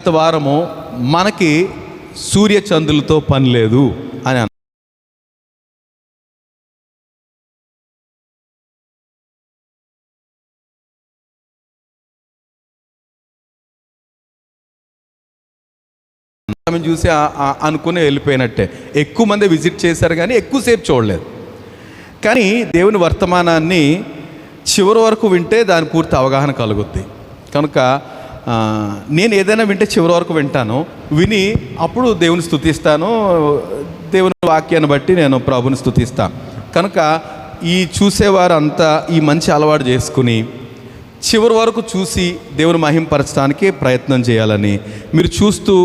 గత వారము మనకి సూర్య చంద్రులతో పని లేదు అని చూసి అనుకుని వెళ్ళిపోయినట్టే. ఎక్కువ మంది విజిట్ చేశారు కానీ ఎక్కువసేపు చూడలేదు. కానీ దేవుని వర్తమానాన్ని చివరి వరకు వింటే దాని పూర్తి అవగాహన కలుగుద్ది. కనుక నేను ఏదైనా వింటే చివరి వరకు వింటాను, విని అప్పుడు దేవుని స్తుతిస్తాను. దేవుని వాక్యాన్ని బట్టి నేను ప్రభుని స్తుతిస్తాను. కనుక ఈ చూసేవారు అంతా ఈ మంచి అలవాటు చేసుకుని చివరి వరకు చూసి దేవుని మహింపరచడానికి ప్రయత్నం చేయాలని, మీరు చూస్తూ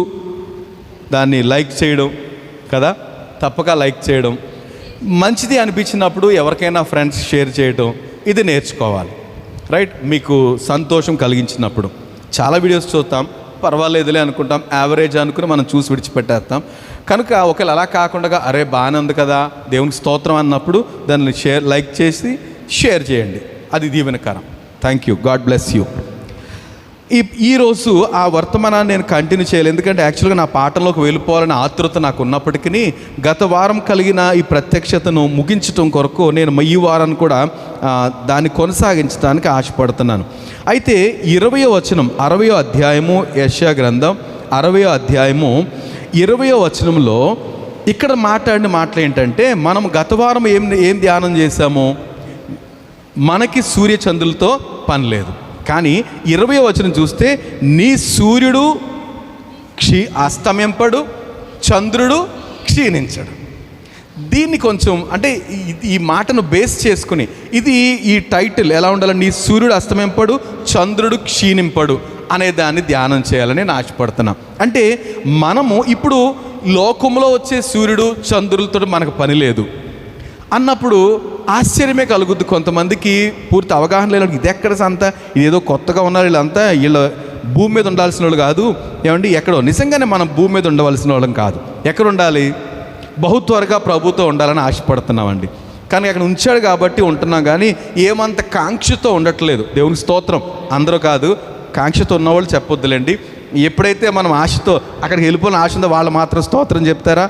దాన్ని లైక్ చేయడం కదా, తప్పక లైక్ చేయడం, మంచిది అనిపించినప్పుడు ఎవరికైనా ఫ్రెండ్స్ షేర్ చేయడం, ఇది నేర్చుకోవాలి. రైట్? మీకు సంతోషం కలిగించినప్పుడు చాలా వీడియోస్ చూస్తాం, పర్వాలేదులే అనుకుంటాం, యావరేజ్ అనుకుని మనం చూసి విడిచిపెట్టేస్తాం. కనుక ఒకవేళ అలా కాకుండా అరే బాగానే ఉంది కదా దేవునికి స్తోత్రం అన్నప్పుడు దాన్ని లైక్ చేసి షేర్ చేయండి, అది దీవెనకరం. Thank you, God bless you. ఈరోజు ఆ వర్తమానాన్ని నేను కంటిన్యూ చేయలేదు, ఎందుకంటే యాక్చువల్గా నా పాఠంలోకి వెళ్ళిపోవాలనే ఆతృత నాకు ఉన్నప్పటికీ గత వారం కలిగిన ఈ ప్రత్యక్షతను ముగించడం కొరకు నేను ఈ వారాన్ని కూడా దాన్ని కొనసాగించడానికి ఆశపడుతున్నాను. అయితే 20వ వచనం 60వ అధ్యాయము యెషయా గ్రంథం 60వ అధ్యాయము 20వ వచనంలో ఇక్కడ మాట్లాడిన మాటలు ఏంటంటే, మనం గత వారం ఏం ధ్యానం చేశాము? మనకి సూర్య చంద్రులతో పని లేదు. కానీ 20వ వచనం చూస్తే నీ సూర్యుడు అస్తమింపడు, చంద్రుడు క్షీణించడు. దీన్ని కొంచెం అంటే ఈ మాటను బేస్ చేసుకుని ఈ టైటిల్ ఎలా ఉండాలి? నీ సూర్యుడు అస్తమింపడు, చంద్రుడు క్షీణింపడు అనే దాన్ని ధ్యానం చేయాలని నేను ఆశపడుతున్నాను. అంటే మనము ఇప్పుడు లోకంలో వచ్చే సూర్యుడు చంద్రులతో మనకు పని లేదు అన్నప్పుడు ఆశ్చర్యమే కలుగుద్ది. కొంతమందికి పూర్తి అవగాహన లేని ఇది ఎక్కడ సంత, ఇదేదో కొత్తగా ఉన్నారు వీళ్ళంతా, వీళ్ళ భూమి మీద ఉండాల్సిన వాళ్ళు కాదు. ఏమండి, ఎక్కడో నిజంగానే మనం భూమి మీద ఉండవలసిన వాళ్ళం కాదు. ఎక్కడ ఉండాలి? బహు త్వరగా ప్రభుతో ఉండాలని ఆశపడుతున్నామండి. కానీ అక్కడ ఉంచాడు కాబట్టి ఉంటున్నాం, కానీ ఏమంత కాంక్షతో ఉండట్లేదు. దేవునికి స్తోత్రం. అందరూ కాదు, కాంక్షతో ఉన్నవాళ్ళు చెప్పొద్దులేండి. ఎప్పుడైతే మనం ఆశతో అక్కడికి వెళ్ళిపోయిన ఆశ ఉందో వాళ్ళు మాత్రం స్తోత్రం చెప్తారా?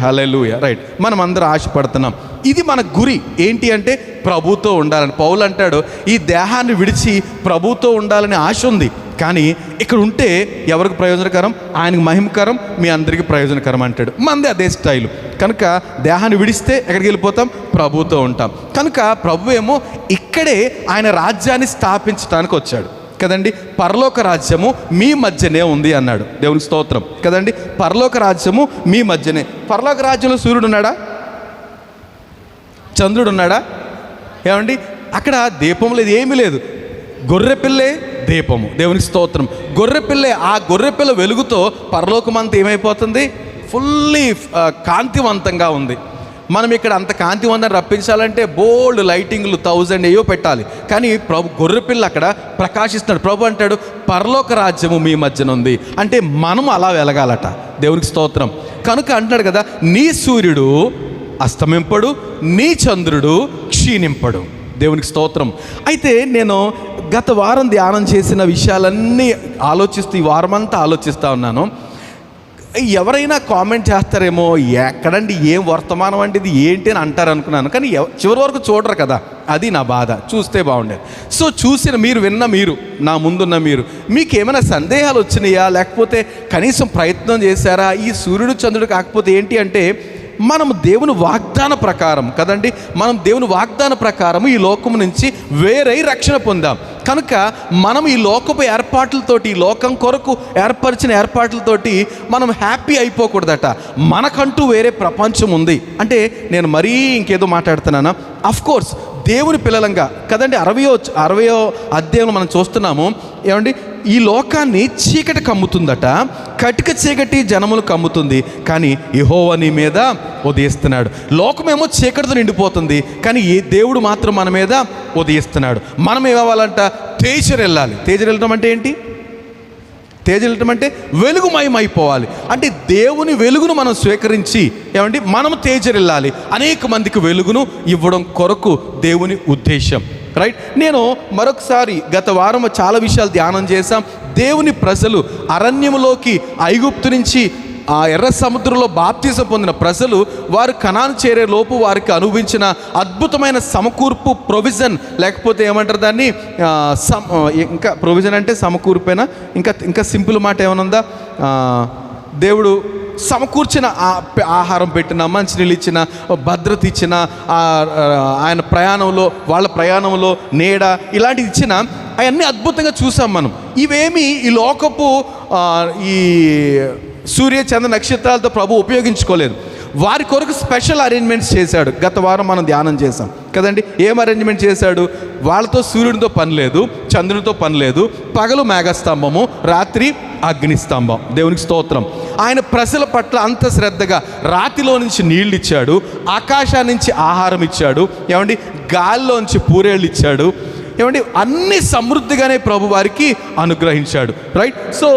హల్లెలూయా. రైట్, మనం అందరూ ఆశపడుతున్నాం. ఇది మన గురి ఏంటి అంటే ప్రభుతో ఉండాలని. పౌలు అంటాడు, ఈ దేహాన్ని విడిచి ప్రభుతో ఉండాలని ఆశ ఉంది, కానీ ఇక్కడ ఉంటే ఎవరికి ప్రయోజనకరం? ఆయనకు మహిమకరం, మీ అందరికీ ప్రయోజనకరం అంటాడు. మంది అదే స్టైలు. కనుక దేహాన్ని విడిస్తే ఎక్కడికి వెళ్ళిపోతాం? ప్రభుతో ఉంటాం. కనుక ప్రభు ఏమో ఇక్కడే ఆయన రాజ్యాన్ని స్థాపించడానికి వచ్చాడు కదండి. పరలోక రాజ్యము మీ మధ్యనే ఉంది అన్నాడు. దేవునికి స్తోత్రం కదండి. పరలోక రాజ్యము మీ మధ్యనే. పరలోక రాజ్యంలో సూర్యుడు ఉన్నాడా? చంద్రుడు ఉన్నాడా? ఏమండి, అక్కడ దీపం లేదు, ఏమీ లేదు. గొర్రెపిల్లే దీపము. దేవునికి స్తోత్రం. గొర్రెపిల్లే. ఆ గొర్రెపిల్ల వెలుగుతో పరలోకమంతా ఏమైపోతుంది? ఫుల్లీ కాంతివంతంగా ఉంది. మనం ఇక్కడ అంత కాంతివంతం రప్పించాలంటే బోల్డ్ లైటింగ్లు 1000 ఏవో పెట్టాలి. కానీ ప్రభు గొర్రెపిల్ల అక్కడ ప్రకాశిస్తున్నాడు. ప్రభు అంటాడు, పరలోక రాజ్యము మీ మధ్యన ఉంది. అంటే మనం అలా వెలగాలట. దేవునికి స్తోత్రం. కనుక అంటున్నాడు కదా, నీ సూర్యుడు అస్తమింపడు, నీ చంద్రుడు క్షీణింపడు. దేవునికి స్తోత్రం. అయితే నేను గత వారం ధ్యానం చేసిన విషయాలన్నీ ఆలోచిస్తూ ఈ వారమంతా ఆలోచిస్తూ ఉన్నాను. ఎవరైనా కామెంట్ చేస్తారేమో, ఎక్కడండి ఏం వర్తమానం అంటే ఇది ఏంటి అని అంటారు అనుకున్నాను. కానీ చివరి వరకు చూడరు కదా, అది నా బాధ. చూస్తే బాగుండేది. సో చూసిన మీరు, విన్న మీరు, నా ముందున్న మీరు, మీకు ఏమైనా సందేహాలు వచ్చినాయా? లేకపోతే కనీసం ప్రయత్నం చేశారా? ఈ సూర్యుడు చంద్రుడు కాకపోతే ఏంటి అంటే, మనం దేవుని వాగ్దాన ప్రకారం కదండి, మనం దేవుని వాగ్దాన ప్రకారం ఈ లోకం నుంచి వేరే రక్షణ పొందాం. కనుక మనం ఈ లోకపు ఏర్పాట్లతోటి, ఈ లోకం కొరకు ఏర్పరిచిన ఏర్పాట్లతోటి మనం హ్యాపీ అయిపోకూడదట. మనకంటూ వేరే ప్రపంచం ఉంది. అంటే నేను మరీ ఇంకేదో మాట్లాడుతున్నానా? అఫ్కోర్స్ దేవుని పిల్లలంగా కదండి. 60వ అధ్యాయంలో మనం చూస్తున్నాము. ఏమండి, ఈ లోకాన్ని చీకటి కమ్ముతుందట, కటిక చీకటి జనములు కమ్ముతుంది, కానీ యెహోవా నీ మీద ఉదయిస్తున్నాడు. లోకమేమో చీకటితో నిండిపోతుంది, కానీ ఈ దేవుడు మాత్రం మన మీద ఉదయిస్తున్నాడు. మనం ఏమవ్వాలంట? తేజరెళ్ళాలి. తేజరెళ్ళడం అంటే ఏంటి? తేజరెళ్ళటం అంటే వెలుగుమయమైపోవాలి. అంటే దేవుని వెలుగును మనం స్వీకరించి ఏమండి మనం తేజరెళ్ళాలి. అనేక మందికి వెలుగును ఇవ్వడం కొరకు దేవుని ఉద్దేశం. రైట్. నేను మరొకసారి గత వారం చాలా విషయాలు ధ్యానం చేశాం. దేవుని ప్రజలు అరణ్యములోకి, ఐగుప్తు నుంచి ఆ ఎర్ర సముద్రంలో బాప్తిజం పొందిన ప్రజలు వారు కనాను చేరే లోపు వారికి అనుభవించిన అద్భుతమైన సమకూర్పు, ప్రొవిజన్, లేకపోతే ఏమంటారు దాన్ని, ఇంకా ప్రొవిజన్ అంటే సమకూర్పేనా, ఇంకా సింపుల్ మాట ఏమనుందా, దేవుడు సమకూర్చిన ఆహారం పెట్టిన, మంచినీళ్ళు ఇచ్చిన, భద్రత ఇచ్చిన, ఆయన ప్రయాణంలో, వాళ్ళ ప్రయాణంలో నీడ, ఇలాంటివి ఇచ్చిన, అవన్నీ అద్భుతంగా చూసాం మనం. ఇవేమి ఈ లోకపు ఈ సూర్య చంద్ర నక్షత్రాలతో ప్రభు ఉపయోగించుకోలేదు. వారి కొరకు స్పెషల్ అరేంజ్మెంట్స్ చేశాడు. గత వారం మనం ధ్యానం చేసాం కదండి. ఏం అరేంజ్మెంట్ చేశాడు? వాళ్ళతో సూర్యుడితో పని లేదు, చంద్రునితో పని లేదు. పగలు మేఘస్తంభము, రాత్రి అగ్నిస్తంభం. దేవునికి స్తోత్రం. ఆయన ప్రజల పట్ల అంత శ్రద్ధగా రాతిలో నుంచి నీళ్ళు ఇచ్చాడు, ఆకాశాన్ని నుంచి ఆహారం ఇచ్చాడు, ఏమండి, గాలిలోంచి పూరేళ్ళు ఇచ్చాడు, ఏమండి, అన్ని సమృద్ధిగానే ప్రభు వారికి అనుగ్రహించాడు. రైట్. సో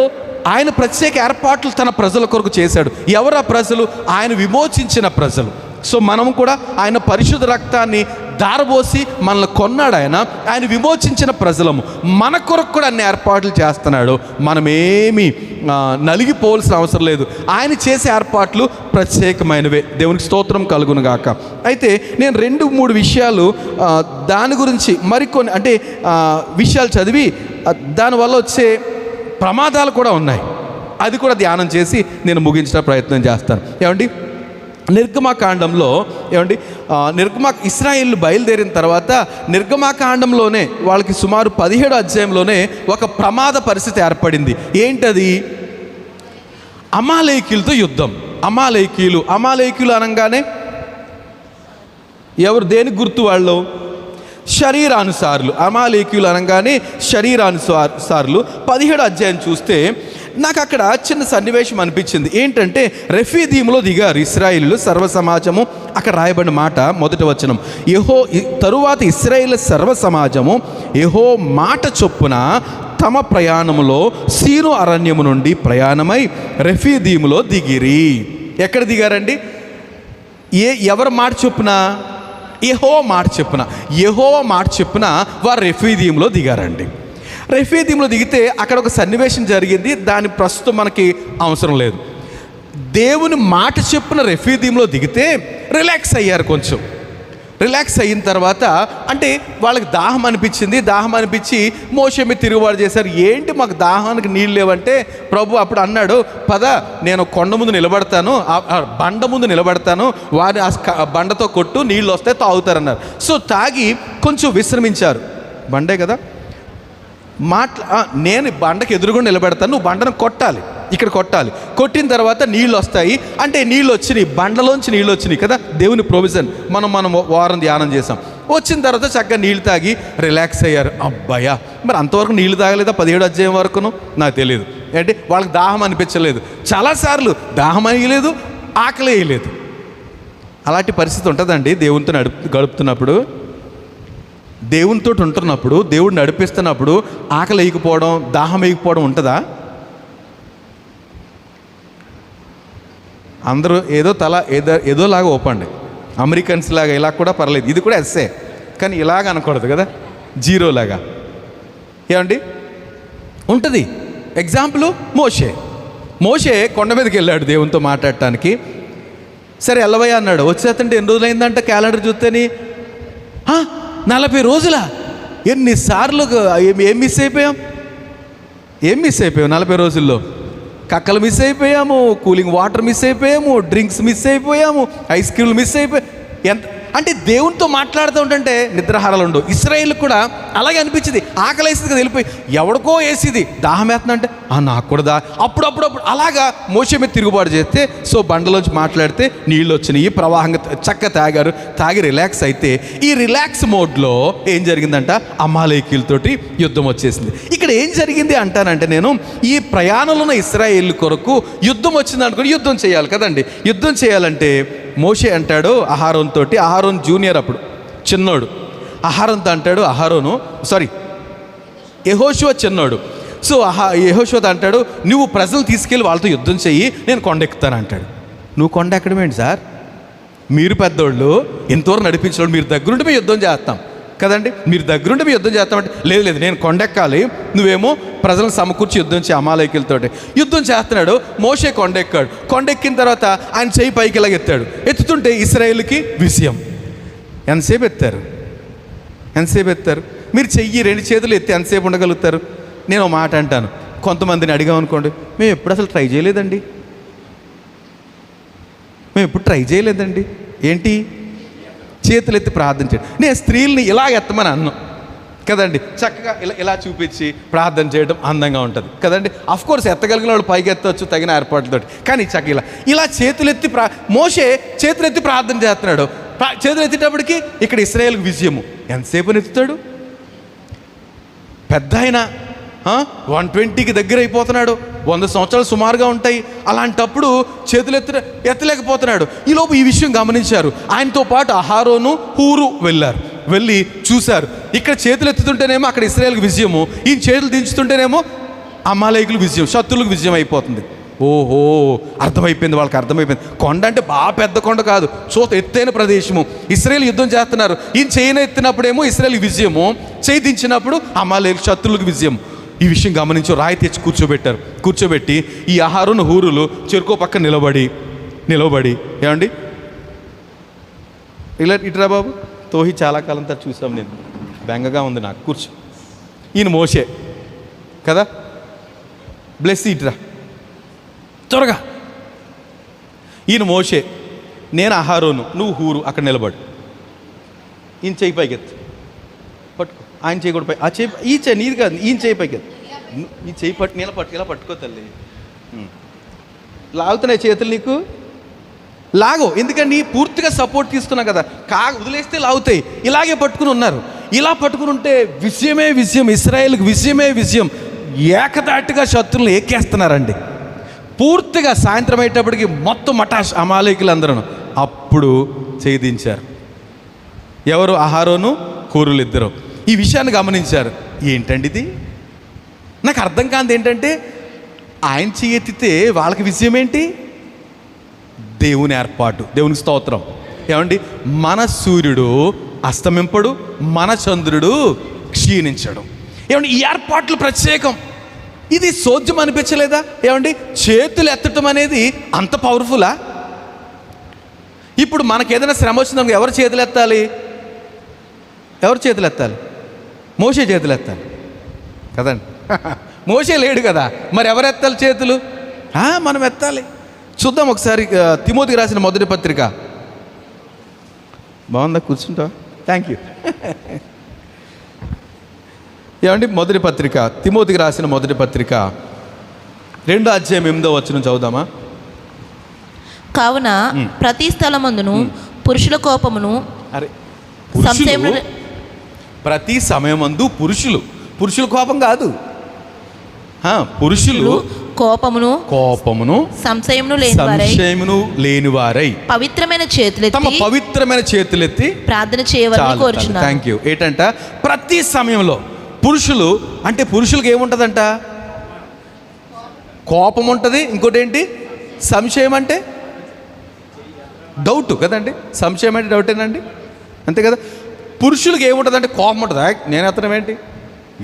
ఆయన ప్రత్యేక ఏర్పాట్లు తన ప్రజల కొరకు చేశాడు. ఎవరు ఆ ప్రజలు? ఆయన విమోచించిన ప్రజలు. సో మనము కూడా ఆయన పరిశుద్ధ రక్తాన్ని దారబోసి మనల్ని కొన్నాడు. ఆయన విమోచించిన ప్రజలము. మన కొరకు కూడా అన్ని ఏర్పాట్లు చేస్తున్నాడు. మనమేమీ నలిగిపోవాల్సిన అవసరం లేదు. ఆయన చేసే ఏర్పాట్లు ప్రత్యేకమైనవే. దేవునికి స్తోత్రం కలుగును గాక. అయితే నేను 2-3 విషయాలు దాని గురించి మరికొన్ని అంటే విషయాలు చదివి దానివల్ల వచ్చే ప్రమాదాలు కూడా ఉన్నాయి. అది కూడా ధ్యానం చేసి నేను ముగించిన ప్రయత్నం చేస్తాను. ఏమండి, నిర్గమాకాండంలో, ఏమండి, ఇశ్రాయేలు బయలుదేరిన తర్వాత నిర్గమాకాండంలోనే వాళ్ళకి సుమారు 17వ అధ్యాయంలోనే ఒక ప్రమాద పరిస్థితి ఏర్పడింది. ఏంటది? అమాలేకీయులతో యుద్ధం. అమాలేకీయులు అనగానే ఎవరు, దేనికి గుర్తు వాళ్ళు? శరీరానుసారులు. అమాలేకీయులు అనగానే శరీరానుసారులు. 17వ అధ్యాయం చూస్తే నాకు అక్కడ చిన్న సన్నివేశం అనిపించింది. ఏంటంటే రెఫీదీములో దిగారు ఇశ్రాయేలు సర్వసమాజము. అక్కడ రాయబడిన మాట, మొదటి వచనం, తరువాత ఇశ్రాయేలు సర్వసమాజము యెహో మాట చొప్పున తమ ప్రయాణములో సీను అరణ్యము నుండి ప్రయాణమై రెఫీదీములో దిగిరి. ఎక్కడ దిగారండి? ఎవరు మాట చొప్పున? యెహోవా మాట చెప్పున వారు రెఫీదీంలో దిగారండి. రెఫీదీంలో దిగితే అక్కడ ఒక సన్నివేశం జరిగింది. దాని ప్రస్తుతం మనకి అవసరం లేదు. దేవుని మాట చెప్పున రెఫీదీంలో దిగితే రిలాక్స్ అయ్యారు. కొంచెం రిలాక్స్ అయిన తర్వాత అంటే వాళ్ళకి దాహం అనిపించి మోషే మీద తిరుగుబాటు చేశారు. ఏంటి మాకు దాహానికి నీళ్ళు లేవంటే ప్రభు అప్పుడు అన్నాడు, పద నేను కొండ ముందు నిలబడతాను, బండ ముందు నిలబడతాను, వారి ఆ బండతో కొట్టు, నీళ్ళు వస్తే తాగుతారన్నారు. సో తాగి కొంచెం విశ్రమించారు. బండే కదా, నేను బండకి ఎదురుగుండా నిలబెడతాను, నువ్వు బండను కొట్టాలి, ఇక్కడ కొట్టాలి. కొట్టిన తర్వాత నీళ్ళు వస్తాయి అంటే నీళ్ళు వచ్చినాయి, బండలోంచి నీళ్ళు వచ్చినాయి కదా, దేవుని ప్రొవిజన్. మనం వారం ధ్యానం చేసాం. వచ్చిన తర్వాత చక్కగా నీళ్ళు తాగి రిలాక్స్ అయ్యారు. అబ్బాయా, మరి అంతవరకు నీళ్ళు తాగలేదా 17వ అధ్యాయం వరకును? నాకు తెలియదు. అంటే వాళ్ళకి దాహం అనిపించలేదు. చాలాసార్లు దాహం అయ్యలేదు, ఆకలి వేయలేదు. అలాంటి పరిస్థితి ఉంటుందండి దేవునితో గడుపుతున్నప్పుడు. దేవునితో ఉంటున్నప్పుడు, దేవుడిని నడిపిస్తున్నప్పుడు ఆకలి వేయకపోవడం, దాహం వేయకపోవడం ఉంటుందా? అందరూ ఏదోలాగా ఓపండి. అమెరికన్స్ లాగా ఇలా కూడా పర్లేదు, ఇది కూడా ఎస్సే, కానీ ఇలాగ అనకూడదు కదా, జీరోలాగా. ఏమండి ఉంటుంది. ఎగ్జాంపుల్ మోషే కొండ మీదకి వెళ్ళాడు దేవునితో మాట్లాడటానికి. సరే వెళ్ళవయ్యా అన్నాడు. వచ్చేస్తుంటే ఎన్ని రోజులైందంట క్యాలెండర్ చూస్తేని 40 రోజుల. ఎన్నిసార్లు ఏం మిస్ అయిపోయాం 40 రోజుల్లో? కక్కలు మిస్ అయిపోయాము, కూలింగ్ వాటర్ మిస్ అయిపోయాము, డ్రింక్స్ మిస్ అయిపోయాము, ఐస్ క్రీమ్లు మిస్ అయిపోయాము. అంటే దేవునితో మాట్లాడుతూ ఉంటుంటే నిద్రాహారాలు ఉండవు. ఇశ్రాయేలు కూడా అలాగే అనిపించింది. ఆకలి వేసింది కదా, వెళ్ళిపోయి ఎవడికో వేసేది దాహం వేస్తుందంటే నాకు కూడా అప్పుడప్పుడు అలాగా మోషే మీద తిరుగుబాటు చేస్తే, సో బండలోంచి మాట్లాడితే నీళ్ళు వచ్చినాయి, ప్రవాహంగా చక్క తాగి రిలాక్స్ అయితే, ఈ రిలాక్స్ మోడ్లో ఏం జరిగిందంట, అమాలేకీయులతోటి యుద్ధం వచ్చేసింది. ఇక్కడ ఏం జరిగింది అంటానంటే, నేను ఈ ప్రయాణంలో ఉన్న ఇశ్రాయేలు కొరకు యుద్ధం వచ్చింది అనుకుని యుద్ధం చేయాలి కదండి. యుద్ధం చేయాలంటే మోషే అంటాడు అహరోన్తో, అహరోన్ జూనియర్ అప్పుడు చిన్నోడు, అహరోన్తో అంటాడు, యెహోషువ చిన్నోడు. సో యెహోషువతో అంటాడు, నువ్వు ప్రజలు తీసుకెళ్ళి వాళ్ళతో యుద్ధం చెయ్యి, నేను కొండ ఎక్కుతాను అంటాడు. నువ్వు కొండ ఎక్కడం ఏంటి సార్, మీరు పెద్దోళ్ళు, ఇంతవరకు నడిపించడం, మీరు దగ్గరుండి మేము యుద్ధం చేస్తాం కదండి. మీరు దగ్గరుండి మీ యుద్ధం చేస్తామంటే లేదు నేను కొండెక్కాలి, నువ్వేమో ప్రజలను సమకూర్చి యుద్ధం చేయి అమాలేకులతోటి. యుద్ధం చేస్తున్నాడు, మోషే కొండెక్కాడు. కొండెక్కిన తర్వాత ఆయన చెయ్యి పైకి ఇలాగ ఎత్తాడు. ఎత్తుతుంటే ఇశ్రాయేలుకి విజయం. ఎంతసేపు ఎత్తారు? మీరు చెయ్యి 2 చేతులు ఎత్తి ఎంతసేపు ఉండగలుగుతారు? నేను మాట అంటాను, కొంతమందిని అడిగామనుకోండి, మేము ఎప్పుడు అసలు ట్రై చేయలేదండి, ఏంటి చేతులు ఎత్తి ప్రార్థన చేయడం. నేను స్త్రీల్ని ఇలా ఎత్తమని అన్నాను కదండి, చక్కగా ఇలా చూపించి ప్రార్థన చేయడం అందంగా ఉంటుంది కదండి. అఫ్కోర్స్ ఎత్తగలిగిన వాళ్ళు పైకి ఎత్తవచ్చు తగిన ఏర్పాట్లతో, కానీ చక్కగా ఇలా చేతులెత్తి మోషే చేతులెత్తి ప్రార్థన చేస్తున్నాడు. చేతులు ఎత్తేటప్పటికి ఇక్కడ ఇశ్రాయేలుకి విజయము. ఎంతసేపు ఎత్తుతాడు? పెద్ద ఆయన 120కి దగ్గర అయిపోతున్నాడు, 100 సంవత్సరాలు సుమారుగా ఉంటాయి. అలాంటప్పుడు చేతులు ఎత్తలేకపోతున్నాడు. ఈలోపు ఈ విషయం గమనించారు. ఆయనతో పాటు అహరోను హూరు వెళ్ళి చూశారు. ఇక్కడ చేతులు ఎత్తుతుంటేనేమో అక్కడ ఇశ్రాయేలుకి విజయము, ఈయన చేతులు దించుతుంటేనేమో అమాలేకులకు విజయం, శత్రువులకు విజయం అయిపోతుంది. ఓహో, వాళ్ళకి అర్థమైపోయింది. కొండ అంటే బాగా పెద్ద కొండ కాదు, ఎత్తైన ప్రదేశము. ఇశ్రాయేలు యుద్ధం చేస్తున్నారు. ఈయన చేయన ఎత్తినప్పుడేమో ఇశ్రాయేలుకి విజయము, చేయి దించినప్పుడు అమాలేకు శత్రువులకు విజయం. ఈ విషయం గమనించి రాయి తెచ్చి కూర్చోబెట్టి ఈ అహరోను హూరులు చెరుకో పక్క నిలబడి ఏమండి ఇలా ఇట్రా బాబు, తోహి చాలా కాలం తర్వాత చూసాం, నేను బెంగగా ఉంది నాకు, కూర్చో. ఈయన మోషే కదా, బ్లెస్ ఇట్రా త్వరగా. ఈయన మోషే, నేను అహరోను, నువ్వు హూరు, అక్కడ నిలబడు. ఈయన చేయి పైకెత్తు, పట్టుకో. ఆయన చేయి కూడా ఆ చేయి, ఈ చేయి నీది కాదు, ఈయన చేయి పైకెత్తు. ఈ చేయి ఇలా పట్టుకో తల్లి. లాగుతున్నాయి చేతులు నీకు, లాగో, ఎందుకంటే పూర్తిగా సపోర్ట్ తీసుకున్నావు కదా, వదిలేస్తే లాగుతాయి. ఇలాగే పట్టుకుని ఉన్నారు. ఇలా పట్టుకుని ఉంటే విజయం, ఇశ్రాయేలుకి విజయం. ఏకదాటిగా శత్రువులు ఎక్కేస్తున్నారండి పూర్తిగా. సాయంత్రం అయ్యేటప్పటికి మొత్తం మటాష్ అమాలేకులందరూ అప్పుడు చేయించారు. ఎవరు? అహరోను హూరులు ఇద్దరు ఈ విషయాన్ని గమనించారు. ఏంటండి ఇది? నాకు అర్థం కాదు. ఏంటంటే ఆయన చేయెత్తితే వాళ్ళకి విజయం ఏంటి? దేవుని ఏర్పాటు, దేవునికి స్తోత్రం. ఏమండి, మన సూర్యుడు అస్తమింపడు, మన చంద్రుడు క్షీణించడు. ఏమండి, ఈ ఏర్పాట్లు ప్రత్యేకం. ఇది సోద్యం అనిపించలేదా? ఏమండి, చేతులు ఎత్తడం అనేది అంత పవర్ఫులా? ఇప్పుడు మనకేదైనా శ్రమ వచ్చిందనుకో ఎవరు చేతులు ఎత్తాలి? మోషే చేతులు ఎత్తాలి కదండి. మోషే లేడు కదా, మరి ఎవరు ఎత్తాలి చేతులు? మనం ఎత్తాలి. చూద్దాం ఒకసారి తిమోతికి రాసిన మొదటి పత్రిక. బాగుందా? కూర్చుంటా. Thank you. ఏమండి, మొదటి పత్రిక, తిమోతికి రాసిన మొదటి పత్రిక 2వ అధ్యాయం 8వ వచనం చదువుదామా? కావున ప్రతి స్థలమందును పురుషుల కోపమును, ప్రతి సమయమందు పురుషుల కోపం కాదు, పురుషులు కోపమును సంశయమును లేనివారై పవిత్రమైన చేతులెత్తి ప్రార్థన చేయవాలని కోరుచున్నాను. Thank you. ఏంటంట? ప్రతి సమయంలో పురుషులు అంటే పురుషులకు ఏముంటుందంట? కోపం ఉంటుంది. ఇంకోటి ఏంటి? సంశయం అంటే డౌట్ కదండి. సంశయం అంటే డౌటేనండి, అంతే కదా. పురుషులకు ఏముంటుందంటే కోపం ఉంటుంది. నేను ఎత్తడం ఏంటి,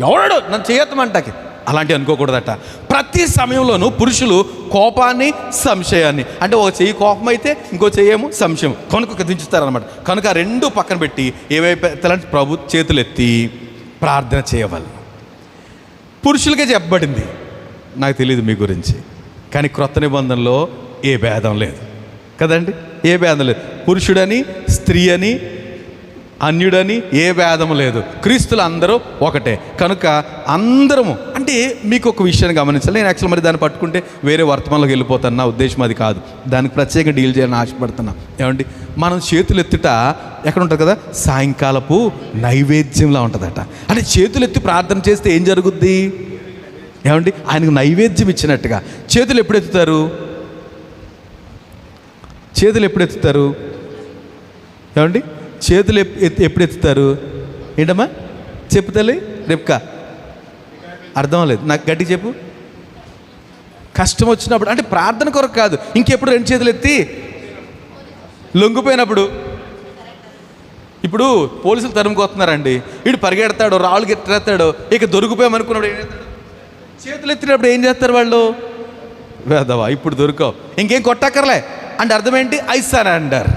ఎవడు నన్ను చేయత్తమంటాకి, అలాంటివి అనుకోకూడదట. ప్రతి సమయంలోనూ పురుషులు కోపాన్ని, సంశయాన్ని, అంటే ఒక చెయ్యి కోపం అయితే ఇంకో చెయ్యేమో సంశయం కనుక దించుతారనమాట. కనుక 2 పక్కన పెట్టి ఏవైతే ప్రభు చేతులెత్తి ప్రార్థన చేయవాలి. పురుషులకే చెప్పబడింది. నాకు తెలియదు మీ గురించి, కానీ క్రొత్త నిబంధనలో ఏ భేదం లేదు కదండి, ఏ భేదం లేదు. పురుషుడని, స్త్రీ అని, అన్యుడని ఏ భేదం లేదు. క్రీస్తులు అందరూ ఒకటే. కనుక అందరము అంటే మీకు ఒక విషయాన్ని గమనించాలి. నేను యాక్చువల్ మరి దాన్ని పట్టుకుంటే వేరే వర్తమానంలోకి వెళ్ళిపోతాను. నా ఉద్దేశం అది కాదు. దానికి ప్రత్యేకంగా డీల్ చేయాలని ఆశపడుతున్నా. ఏమండి, మనం చేతులు ఎత్తుట ఎక్కడ ఉంటుంది కదా, సాయంకాలపు నైవేద్యంలా ఉంటుందట. అంటే చేతులు ఎత్తి ప్రార్థన చేస్తే ఏం జరుగుద్ది? ఏమండి, ఆయనకు నైవేద్యం ఇచ్చినట్టుగా. చేతులు ఎప్పుడు ఎత్తుతారు? ఏమండి, చేతులు ఎప్పుడు ఎత్తుతారు? ఏంటమ్మా చెప్పు తల్లి, రేపుకా అర్థం లేదు నాకు, గట్టి చెప్పు. కష్టం వచ్చినప్పుడు, అంటే ప్రార్థన కొరకు కాదు, ఇంకెప్పుడు 2 చేతులు ఎత్తి లొంగిపోయినప్పుడు ఇప్పుడు పోలీసులు తరుముకొస్తున్నారండి, వీడు పరిగెడతాడు, రాళ్ళు గెట్టేస్తాడు, ఇక దొరికిపోయామనుకున్నాడు ఏం చేస్తాడు? చేతులు ఎత్తినప్పుడు ఏం చేస్తారు వాళ్ళు? వేదవా ఇప్పుడు దొరికావు, ఇంకేం కొట్టక్కర్లే అంటే అర్థం ఏంటి? ఐ సరెండర్,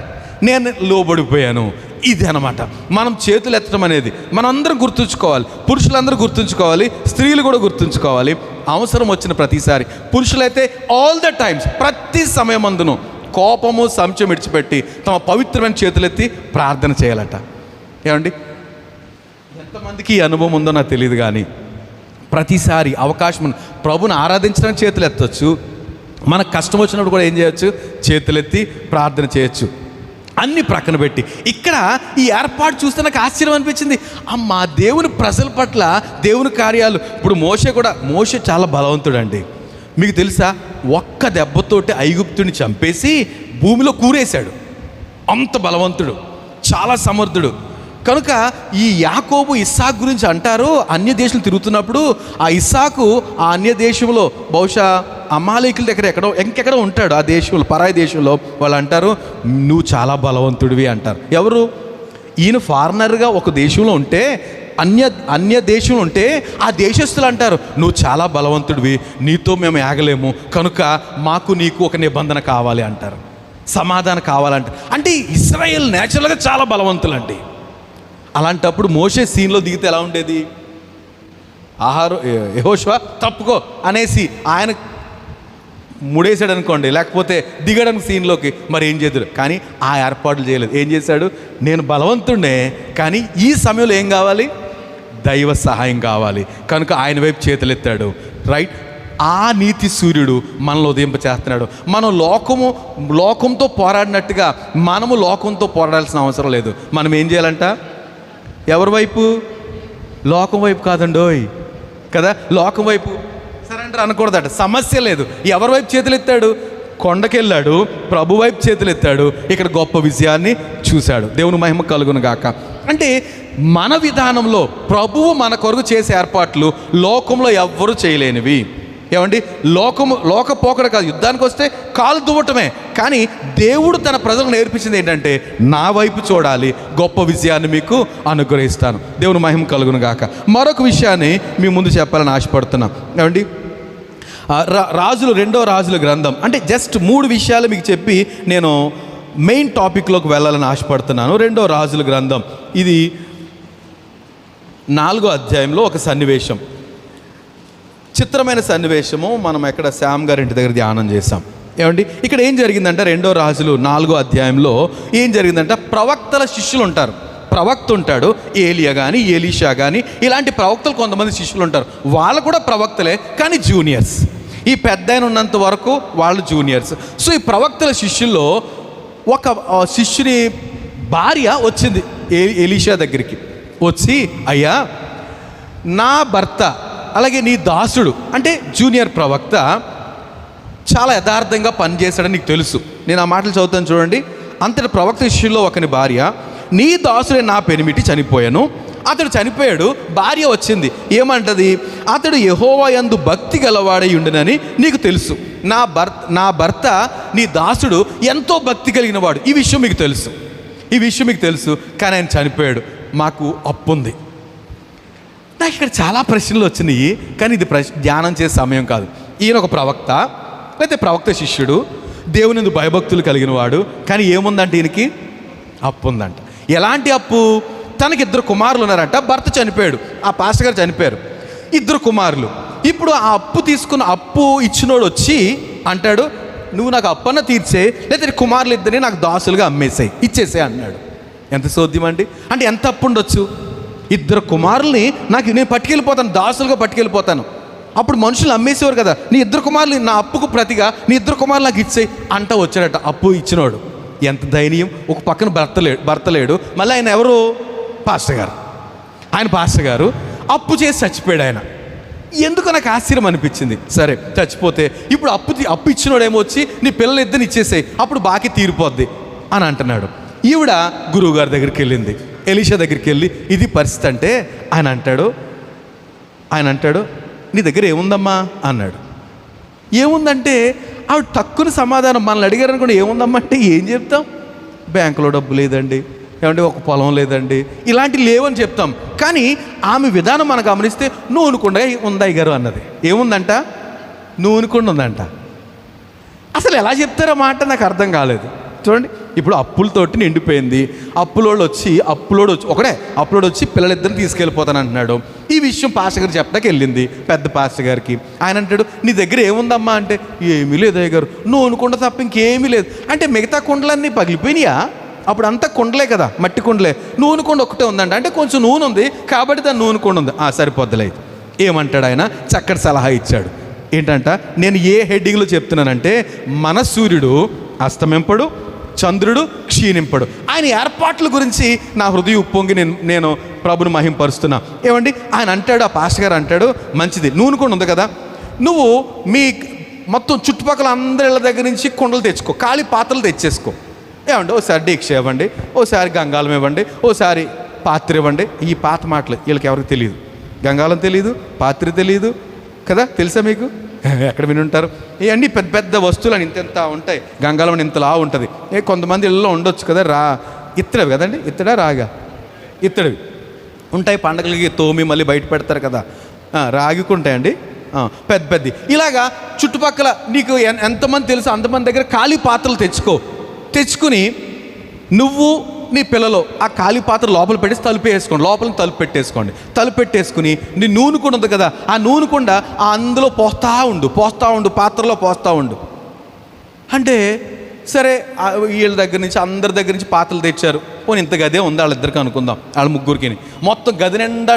నేను లోబడిపోయాను. ఇది అనమాట మనం చేతులు ఎత్తడం అనేది. మనం అందరం గుర్తుంచుకోవాలి, పురుషులందరూ గుర్తుంచుకోవాలి, స్త్రీలు కూడా గుర్తుంచుకోవాలి. అవసరం వచ్చిన ప్రతిసారి, పురుషులైతే ఆల్ ద టైమ్స్, ప్రతి సమయమందును కోపము సంశయం విడిచిపెట్టి తమ పవిత్రమైన చేతులెత్తి ప్రార్థన చేయాలట. ఏమండి, ఎంతమందికి ఈ అనుభవం ఉందో నాకు తెలియదు, కానీ ప్రతిసారి అవకాశం ప్రభుని ఆరాధించడానికి చేతులు ఎత్తవచ్చు, మనకు కష్టం వచ్చినప్పుడు కూడా ఏం చేయొచ్చు? చేతులెత్తి ప్రార్థన చేయొచ్చు. అన్ని ప్రక్కన పెట్టి ఇక్కడ ఈ ఏర్పాటు చూస్తే నాకు ఆశ్చర్యం అనిపించింది. అమ్మా, దేవుని ప్రజల పట్ల దేవుని కార్యాలు. ఇప్పుడు మోషే చాలా బలవంతుడండి. మీకు తెలుసా, ఒక్క దెబ్బతోటి ఐగుప్తుని చంపేసి భూమిలో కూరేశాడు. అంత బలవంతుడు, చాలా సమర్థుడు. కనుక ఈ యాకోబు ఇస్సాకు గురించి అంటారు, అన్య దేశం తిరుగుతున్నప్పుడు ఆ ఇస్సాకు ఆ అన్య దేశంలో బహుశా అమాలేకుల దగ్గర ఇంకెక్కడో ఉంటాడు, ఆ దేశంలో, పరాయి దేశంలో. వాళ్ళు అంటారు, నువ్వు చాలా బలవంతుడివి అంటారు. ఎవరు? ఈయన ఫారినర్గా ఒక దేశంలో ఉంటే, అన్య దేశంలో ఉంటే ఆ దేశస్తులు అంటారు, నువ్వు చాలా బలవంతుడివి, నీతో మేము ఆగలేము, కనుక మాకు నీకు ఒక నిబంధన కావాలి అంటారు, సమాధానం కావాలంటారు. అంటే ఇశ్రాయేల్ నేచురల్గా చాలా బలవంతులండి. అలాంటప్పుడు మోషే సీన్లో దిగితే ఎలా ఉండేది? యెహోషువ తప్పుకో అనేసి ఆయన ముడేశాడు అనుకోండి, లేకపోతే దిగడానికి సీన్లోకి, మరి ఏం చేద్దారు? కానీ ఆ ఏర్పాట్లు చేయలేదు. ఏం చేశాడు? నేను బలవంతుడే, కానీ ఈ సమయంలో ఏం కావాలి? దైవ సహాయం కావాలి. కనుక ఆయన వైపు చేతులెత్తాడు. రైట్, ఆ నీతి సూర్యుడు మనలో ఉదయింపచేస్తున్నాడు. మనం లోకంతో పోరాడినట్టుగా మనము లోకంతో పోరాడాల్సిన అవసరం లేదు. మనం ఏం చేయాలంట? ఎవరి వైపు? లోకం వైపు కాదండోయ్, కదా, లోకం వైపు సరెండర్ అనకూడదట. సమస్య లేదు. ఎవరి వైపు చేతులెత్తాడు? కొండకెళ్ళాడు, ప్రభు వైపు చేతులెత్తాడు, ఇక్కడ గొప్ప విజయాన్ని చూశాడు. దేవుని మహిమ కలుగును గాక. అంటే మన విధానంలో ప్రభువు మన కొరకు చేసే ఏర్పాట్లు లోకంలో ఎవ్వరూ చేయలేనివి. ఏమండి, లోక పోకడ కాదు, యుద్ధానికి వస్తే కాలు దువ్వటమే. కానీ దేవుడు తన ప్రజలకు నేర్పించింది ఏంటంటే, నా వైపు చూడాలి, గొప్ప విజయాన్ని మీకు అనుగ్రహిస్తాను. దేవుని మహిమ కలుగును గాక. మరొక విషయాన్ని మీ ముందు చెప్పాలని ఆశపడుతున్నాం. ఏమండి, రెండో రాజుల గ్రంథం అంటే జస్ట్ 3 విషయాలు మీకు చెప్పి నేను మెయిన్ టాపిక్లోకి వెళ్ళాలని ఆశపడుతున్నాను. రెండో రాజుల గ్రంథం, ఇది 4వ అధ్యాయంలో ఒక సన్నివేశం, చిత్రమైన సన్నివేశము. మనం ఎక్కడ శ్యామ్ గారి ఇంటి దగ్గర ధ్యానం చేసాం. ఏమండి, ఇక్కడ ఏం జరిగిందంటే, రెండో రాజులు 4వ అధ్యాయంలో ఏం జరిగిందంటే, ప్రవక్తల శిష్యులు ఉంటారు. ప్రవక్త ఉంటాడు, ఏలియా కానీ ఎలీషా కానీ, ఇలాంటి ప్రవక్తలు కొంతమంది శిష్యులు ఉంటారు. వాళ్ళు కూడా ప్రవక్తలే, కానీ జూనియర్స్. ఈ పెద్ద ఆయన ఉన్నంత వరకు వాళ్ళు జూనియర్స్. సో ఈ ప్రవక్తల శిష్యుల్లో ఒక శిష్యుని భార్య వచ్చింది ఎలీషా దగ్గరికి. వచ్చి, అయ్యా, నా భర్త అలాగే నీ దాసుడు, అంటే జూనియర్ ప్రవక్త, చాలా యథార్థంగా పనిచేశాడని నీకు తెలుసు. నేను ఆ మాటలు చదువుతాను చూడండి. అంతటి ప్రవక్త శిష్యుల్లో ఒకని భార్య, నీ దాసుడే నా పెనిమిటి చనిపోయాను. అతడు చనిపోయాడు, భార్య వచ్చింది. ఏమంటది? అతడు యెహోవా యందు భక్తి గలవాడై ఉండునని నీకు తెలుసు. నా భర్త నీ దాసుడు ఎంతో భక్తి కలిగిన వాడు, ఈ విషయం మీకు తెలుసు. కానీ ఆయన చనిపోయాడు, మాకు అప్పు ఉంది. నాకు ఇక్కడ చాలా ప్రశ్నలు వచ్చినాయి, కానీ ఇది ధ్యానం చేసే సమయం కాదు. ఈయన ఒక ప్రవక్త, లేకపోతే ప్రవక్త శిష్యుడు, దేవుని యందు భయభక్తులు కలిగిన వాడు, కానీ ఏముందంటే ఈయనకి అప్పు ఉందంట. ఎలాంటి అప్పు? తనకి 2 కుమారులు ఉన్నారంట. భర్త చనిపోయాడు, ఆ పాస్టర్ గారు చనిపోయారు, 2 కుమారులు. ఇప్పుడు ఆ అప్పు ఇచ్చినోడు వచ్చి అంటాడు, నువ్వు నాకు అప్పన్న తీర్చే, లేకపోతే కుమారులు 2 నాకు దాసులుగా ఇచ్చేసే అన్నాడు. ఎంత సోద్యం అండి! అంటే ఎంత అప్పు ఉండొచ్చు? 2 కుమారుల్ని నేను పట్టుకెళ్ళిపోతాను, దాసులుగా పట్టుకెళ్ళిపోతాను. అప్పుడు మనుషులు అమ్మేసేవారు కదా. నీ 2 కుమారులు నా అప్పుకు ప్రతిగా నీ 2 కుమారులు నాకు ఇచ్చేయి అంట వచ్చాడట అప్పు ఇచ్చినోడు. ఎంత దయనీయం! ఒక పక్కన భర్త లేడు, మళ్ళీ ఆయన ఎవరు? పాస్టర్ గారు అప్పు చేసి చచ్చిపోయాడు. ఆయన ఎందుకు నాకు ఆశ్చర్యం అనిపించింది. సరే, చచ్చిపోతే ఇప్పుడు అప్పు ఇచ్చినోడు ఏమో వచ్చి నీ పిల్లలు 2 ఇచ్చేసేయి, అప్పుడు బాకీ తీరిపోద్ది అని అంటున్నాడు. ఈవిడ గురువు గారి దగ్గరికి వెళ్ళింది, ఎలీషా దగ్గరికి వెళ్ళి, ఇది పరిస్థితి అంటే ఆయన అంటాడు నీ దగ్గర ఏముందమ్మా అన్నాడు. ఏముందంటే ఆవిడ తక్కువ సమాధానం. మనల్ని అడిగారు అనుకోండి, ఏముందమ్మా అంటే ఏం చెప్తాం? బ్యాంకులో డబ్బు లేదండి, ఏమంటే ఒక పొలం లేదండి, ఇలాంటివి లేవని చెప్తాం. కానీ ఆమె విధానం మనం గమనిస్తే నూనె కుండ ఉందా గారు అన్నది. ఏముందంట? నూనె కుండ ఉందంట. అసలు ఎలా చెప్తారో మాట నాకు అర్థం కాలేదు. చూడండి, ఇప్పుడు అప్పులతోటి నిండిపోయింది. అప్పులోడు వచ్చి పిల్లలిద్దరిని తీసుకెళ్ళిపోతాను అంటున్నాడు. ఈ విషయం పాస్టర్ గారు చెప్పడానికి వెళ్ళింది, పెద్ద పాస్టర్ గారికి. ఆయన అంటాడు, నీ దగ్గర ఏముందమ్మా అంటే, ఏమీ లేదు అయ్య గారు, నూనె కుండ తప్ప ఇంకేమీ లేదు. అంటే మిగతా కుండలన్నీ పగిలిపోయినాయా? అప్పుడు అంతా కుండలే కదా, మట్టి కుండలే. నూనె కుండ ఒక్కటే ఉందంట. అంటే కొంచెం నూనె ఉంది కాబట్టి దాని నూనె కుండ ఉంది. సరిపోద్దులే. ఏమంటాడు ఆయన? చక్కటి సలహా ఇచ్చాడు. ఏంటంట? నేను ఏ హెడ్డింగ్లో చెప్తున్నానంటే, మన సూర్యుడు అస్తమింపడు, చంద్రుడు క్షీణింపడు. ఆయన ఏర్పాట్ల గురించి నా హృదయం ఉప్పొంగి నేను ప్రభుని మహింపరుస్తున్నా. ఏమండి, ఆయన అంటాడు, ఆ పాస్టర్ గారు అంటాడు, మంచిది, నూనె కుండ ఉంది కదా, నువ్వు మీ మొత్తం చుట్టుపక్కల అందరి ఇళ్ళ దగ్గర నుంచి కుండలు తెచ్చుకో, ఖాళీ పాత్రలు తెచ్చేసుకో. ఏమండి, ఓసారి దీక్ష ఇవ్వండి, ఓసారి గంగాళం ఇవ్వండి, ఓసారి పాత్ర ఇవ్వండి. ఈ పాత మాటలు వీళ్ళకి ఎవరికి తెలియదు. గంగాళం తెలియదు, పాత్ర తెలియదు కదా, తెలుసా మీకు? ఎక్కడ వినుంటారు. ఇవన్నీ పెద్ద పెద్ద వస్తువులు అని ఇంత ఉంటాయి. గంగాళం ఇంతలా ఉంటుంది. కొంతమంది ఇళ్ళలో ఉండొచ్చు కదా, ఇత్తడివి కదండి, ఇత్తడా రాగా, ఇత్తడివి ఉంటాయి. పండగలకి తోమి మళ్ళీ బయట పెడతారు కదా, రాగికి ఉంటాయండి పెద్ద పెద్ద. ఇలాగా చుట్టుపక్కల నీకు ఎంతమంది తెలుసు అంతమంది దగ్గర ఖాళీ పాత్రలు తెచ్చుకుని నువ్వు నీ పిల్లలు ఆ ఖాళీ పాత్ర లోపల పెట్టేసి తలుపు వేసుకోండి, లోపల తలుపు పెట్టేసుకుని నీ నూనె కుండ ఉంది కదా, ఆ నూనె కుండ అందులో పోస్తా ఉండు, పాత్రలో పోస్తా ఉండు అంటే, సరే వీళ్ళ దగ్గర నుంచి అందరి దగ్గర నుంచి పాత్రలు తెచ్చారు. పోనీ ఇంత గదే ఉంది వాళ్ళిద్దరికి అనుకుందాం, వాళ్ళ ముగ్గురికి. మొత్తం గది నిండా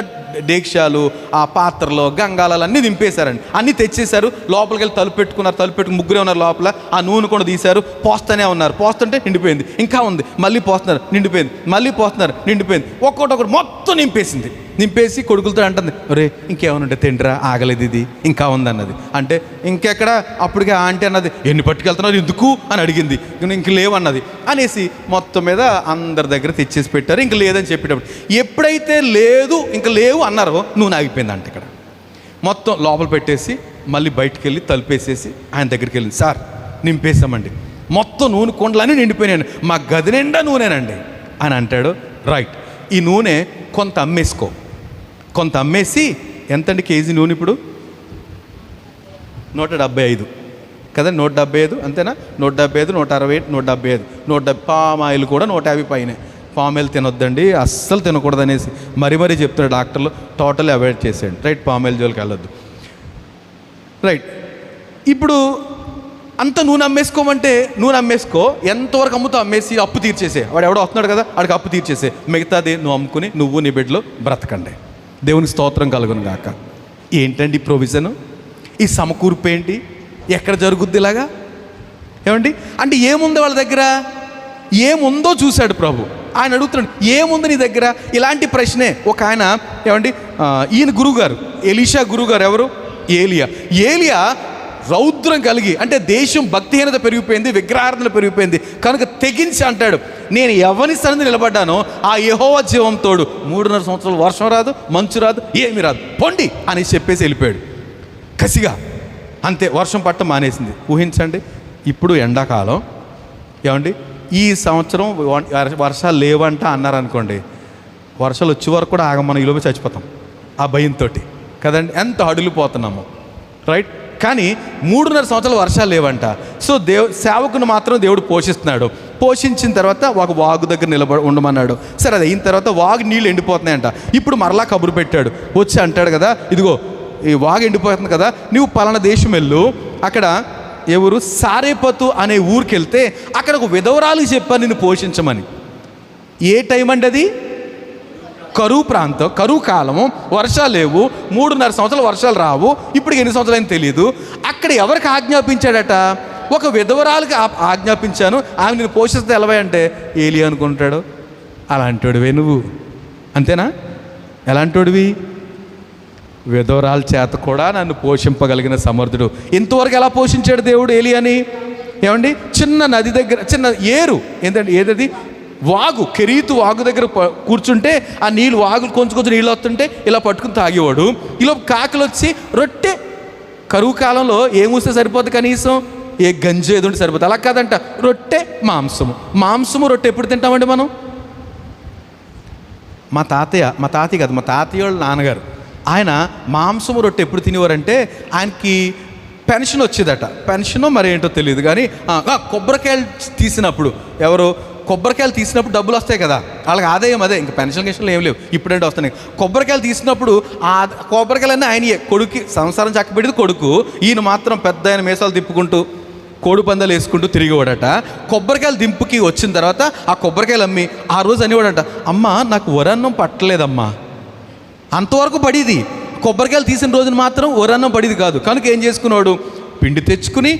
డేక్షాలు, ఆ పాత్రలో గంగాళాలు అన్నీ నింపేశారండి. అన్నీ తెచ్చేశారు. లోపలికి వెళ్ళి తలుపు పెట్టుకుని ముగ్గురే ఉన్నారు లోపల. ఆ నూనె కూడా తీశారు, పోస్తూనే ఉన్నారు. పోస్తుంటే నిండిపోయింది, ఇంకా ఉంది, మళ్ళీ పోస్తున్నారు, నిండిపోయింది, మళ్ళీ పోస్తున్నారు, నిండిపోయింది. ఒక్కొక్కటి మొత్తం నింపేసి కొడుకులతో అంటుంది, ఒరే ఇంకేమైనా ఉంటే తిండిరా, ఆగలేదు ఇది, ఇంకా ఉందన్నది. అంటే ఇంకెక్కడ? అప్పటికే ఆంటీ అన్నది, ఎన్ని పట్టుకెళ్తున్నారు ఎందుకు అని అడిగింది. ఇంక లేవన్నది అనేసి మొత్తం మీద అందరి దగ్గర తెచ్చేసి పెట్టారు. ఇంక లేదని చెప్పేటప్పుడు ఎప్పుడైతే ఇంక లేవు అన్నారో నూనె ఆగిపోయింది అంట. ఇక్కడ మొత్తం లోపల పెట్టేసి మళ్ళీ బయటికి వెళ్ళి తలుపేసేసి ఆయన దగ్గరికి వెళ్ళింది. సార్ నింపేసామండి, మొత్తం నూనె కుండలన్నీ నిండిపోయినాయండి, మా గది నిండా నూనెనండి అని అంటాడు. రైట్, ఈ నూనె కొంత అమ్మేసి ఎంతండి కేజీ నూనె ఇప్పుడు? 175 కదా, 175 అంతేనా? 175, 160, 175, 170. పామ్ ఆయిల్ కూడా 150 పైనే. పామ్ ఆయిల్ తినొద్దండి, అస్సలు తినకూడదు అనేసి మరీ చెప్తారు డాక్టర్లు. టోటల్ అవాయిడ్ చేసేయండి. రైట్, పామ్ ఆయిల్ జోలికి వెళ్ళొద్దు. రైట్, ఇప్పుడు అంత నూనె అమ్మేసుకోమంటే నూనె అమ్మేసుకో, ఎంతవరకు అమ్ముతావు అమ్మేసి అప్పు తీర్చేసే. వాడు ఎవడో వస్తున్నాడు కదా, వాడికి అప్పు తీర్చేసే. మిగతాది నువ్వు అమ్ముకుని నువ్వు నీ బిడ్డలో బ్రతకండి. దేవునికి స్తోత్రం కలుగును గాక. ఏంటండి ప్రొవిజను? ఈ సమకూర్పు ఏంటి? ఎక్కడ జరుగుద్ది ఇలాగా? ఏమండి, అంటే ఏముంది వాళ్ళ దగ్గర? ఏముందో చూశాడు ప్రభు. ఆయన అడుగుతున్నాడు, ఏముంది నీ దగ్గర? ఇలాంటి ప్రశ్నే ఒక ఆయన. ఏమండి, ఈయన గురువుగారు, ఎలీషా గురువుగారు ఎవరు? ఏలియా రౌద్రం కలిగి, అంటే దేశం భక్తిహీనత పెరిగిపోయింది, విగ్రహారాధన పెరిగిపోయింది కనుక తెగించి అంటాడు, నేను ఎవరి సన్నిధి నిలబడ్డానో ఆ యెహోవా జీవం తోడు 3.5 సంవత్సరాలు వర్షం రాదు, మంచు రాదు, ఏమీ రాదు, పొండి అని చెప్పేసి వెళ్ళిపోయాడు కసిగా. అంతే, వర్షం పట్టం మానేసింది. ఊహించండి, ఇప్పుడు ఎండాకాలం. ఏమండి, ఈ సంవత్సరం వర్షాలు లేవంట అన్నారనుకోండి, వర్షాలు వచ్చే వరకు కూడా మనం ఈలోపు చచ్చిపోతాం ఆ భయంతో కదండి, ఎంత అడుగుపోతున్నాము. రైట్, కానీ 3.5 సంవత్సరాలు వర్షాలు లేవంట. సో సేవకుని మాత్రం దేవుడు పోషిస్తున్నాడు. పోషించిన తర్వాత ఒక వాగు దగ్గర ఉండమన్నాడు. సరే, అది అయిన తర్వాత వాగు నీళ్ళు ఎండిపోతున్నాయంట. ఇప్పుడు మరలా కబురు పెట్టాడు, వచ్చి అంటాడు కదా, ఇదిగో ఈ వాగు ఎండిపోతుంది కదా, నువ్వు పలానా దేశం వెళ్ళు, అక్కడ ఎవరు సారేపతు అనే ఊరికి వెళ్తే అక్కడ ఒక విధవరాలు చెప్పాను నిన్ను పోషించమని. ఏ టైం అండి అది? కరువు ప్రాంతం, కరువు కాలము, వర్షాలు లేవు, 3.5 సంవత్సరాలు వర్షాలు రావు. ఇప్పుడు ఎన్ని సంవత్సరాలు అని తెలియదు. అక్కడ ఎవరికి ఆజ్ఞాపించాడట? ఒక విధవరాలకి ఆజ్ఞాపించాను, ఆమె నేను పోషిస్తే ఎలవా అంటే ఏలియా అనుకుంటాడు. అలాంటోడివే నువ్వు, అంతేనా? ఎలాంటోడివి? విధవరాల చేత కూడా నన్ను పోషింపగలిగిన సమర్థుడు. ఇంతవరకు ఎలా పోషించాడు దేవుడు ఏలియాని? ఏమండి, చిన్న నది దగ్గర, చిన్న ఏరు, ఏంటంటే ఏదది? వాగు, కెరీతు వాగు దగ్గర కూర్చుంటే ఆ నీళ్ళు, వాగులు కొంచెం నీళ్ళు వస్తుంటే ఇలా పట్టుకుని తాగేవాడు. ఇలా కాకులు వచ్చి రొట్టె, కరువు కాలంలో ఏమూస్తే సరిపోద్ది, కనీసం ఏ గంజి ఏదో ఉంటే సరిపోతుంది. అలా కాదంట, రొట్టె మాంసము రొట్టె ఎప్పుడు తింటామండి మనం? మా తాతయ్య కాదు, మా తాతయ్య వాళ్ళ నాన్నగారు, ఆయన మాంసం రొట్టె ఎప్పుడు తినేవారంటే ఆయనకి పెన్షన్ వచ్చేదట. పెన్షనో మరేంటో తెలియదు కానీ కొబ్బరికాయలు తీసినప్పుడు, కొబ్బరికాయలు తీసినప్పుడు డబ్బులు వస్తాయి కదా, వాళ్ళకి ఆదాయం అదే, ఇంకా పెన్షన్ గిషన్లు ఏం లేవు, ఇప్పుడంటే వస్తున్నాయి. కొబ్బరికాయలు తీసినప్పుడు ఆ కొబ్బరికాయలన్నీ ఆయన కొడుకు సంసారం చక్కబెట్టేది కొడుకు, ఈయన మాత్రం పెద్ద ఆయన మీసాలు తిప్పుకుంటూ కోడి పందాలు వేసుకుంటూ తిరిగేవాడట. కొబ్బరికాయలు దింపుకి వచ్చిన తర్వాత ఆ కొబ్బరికాయలు అమ్మి ఆ రోజు అనేవాడట, అమ్మ నాకు వరన్నం పట్టలేదమ్మా. అంతవరకు పడేది, కొబ్బరికాయలు తీసిన రోజున మాత్రం వరన్నం పడేది కాదు. కనుక ఏం చేసుకున్నాడు, పిండి తెచ్చుకుని,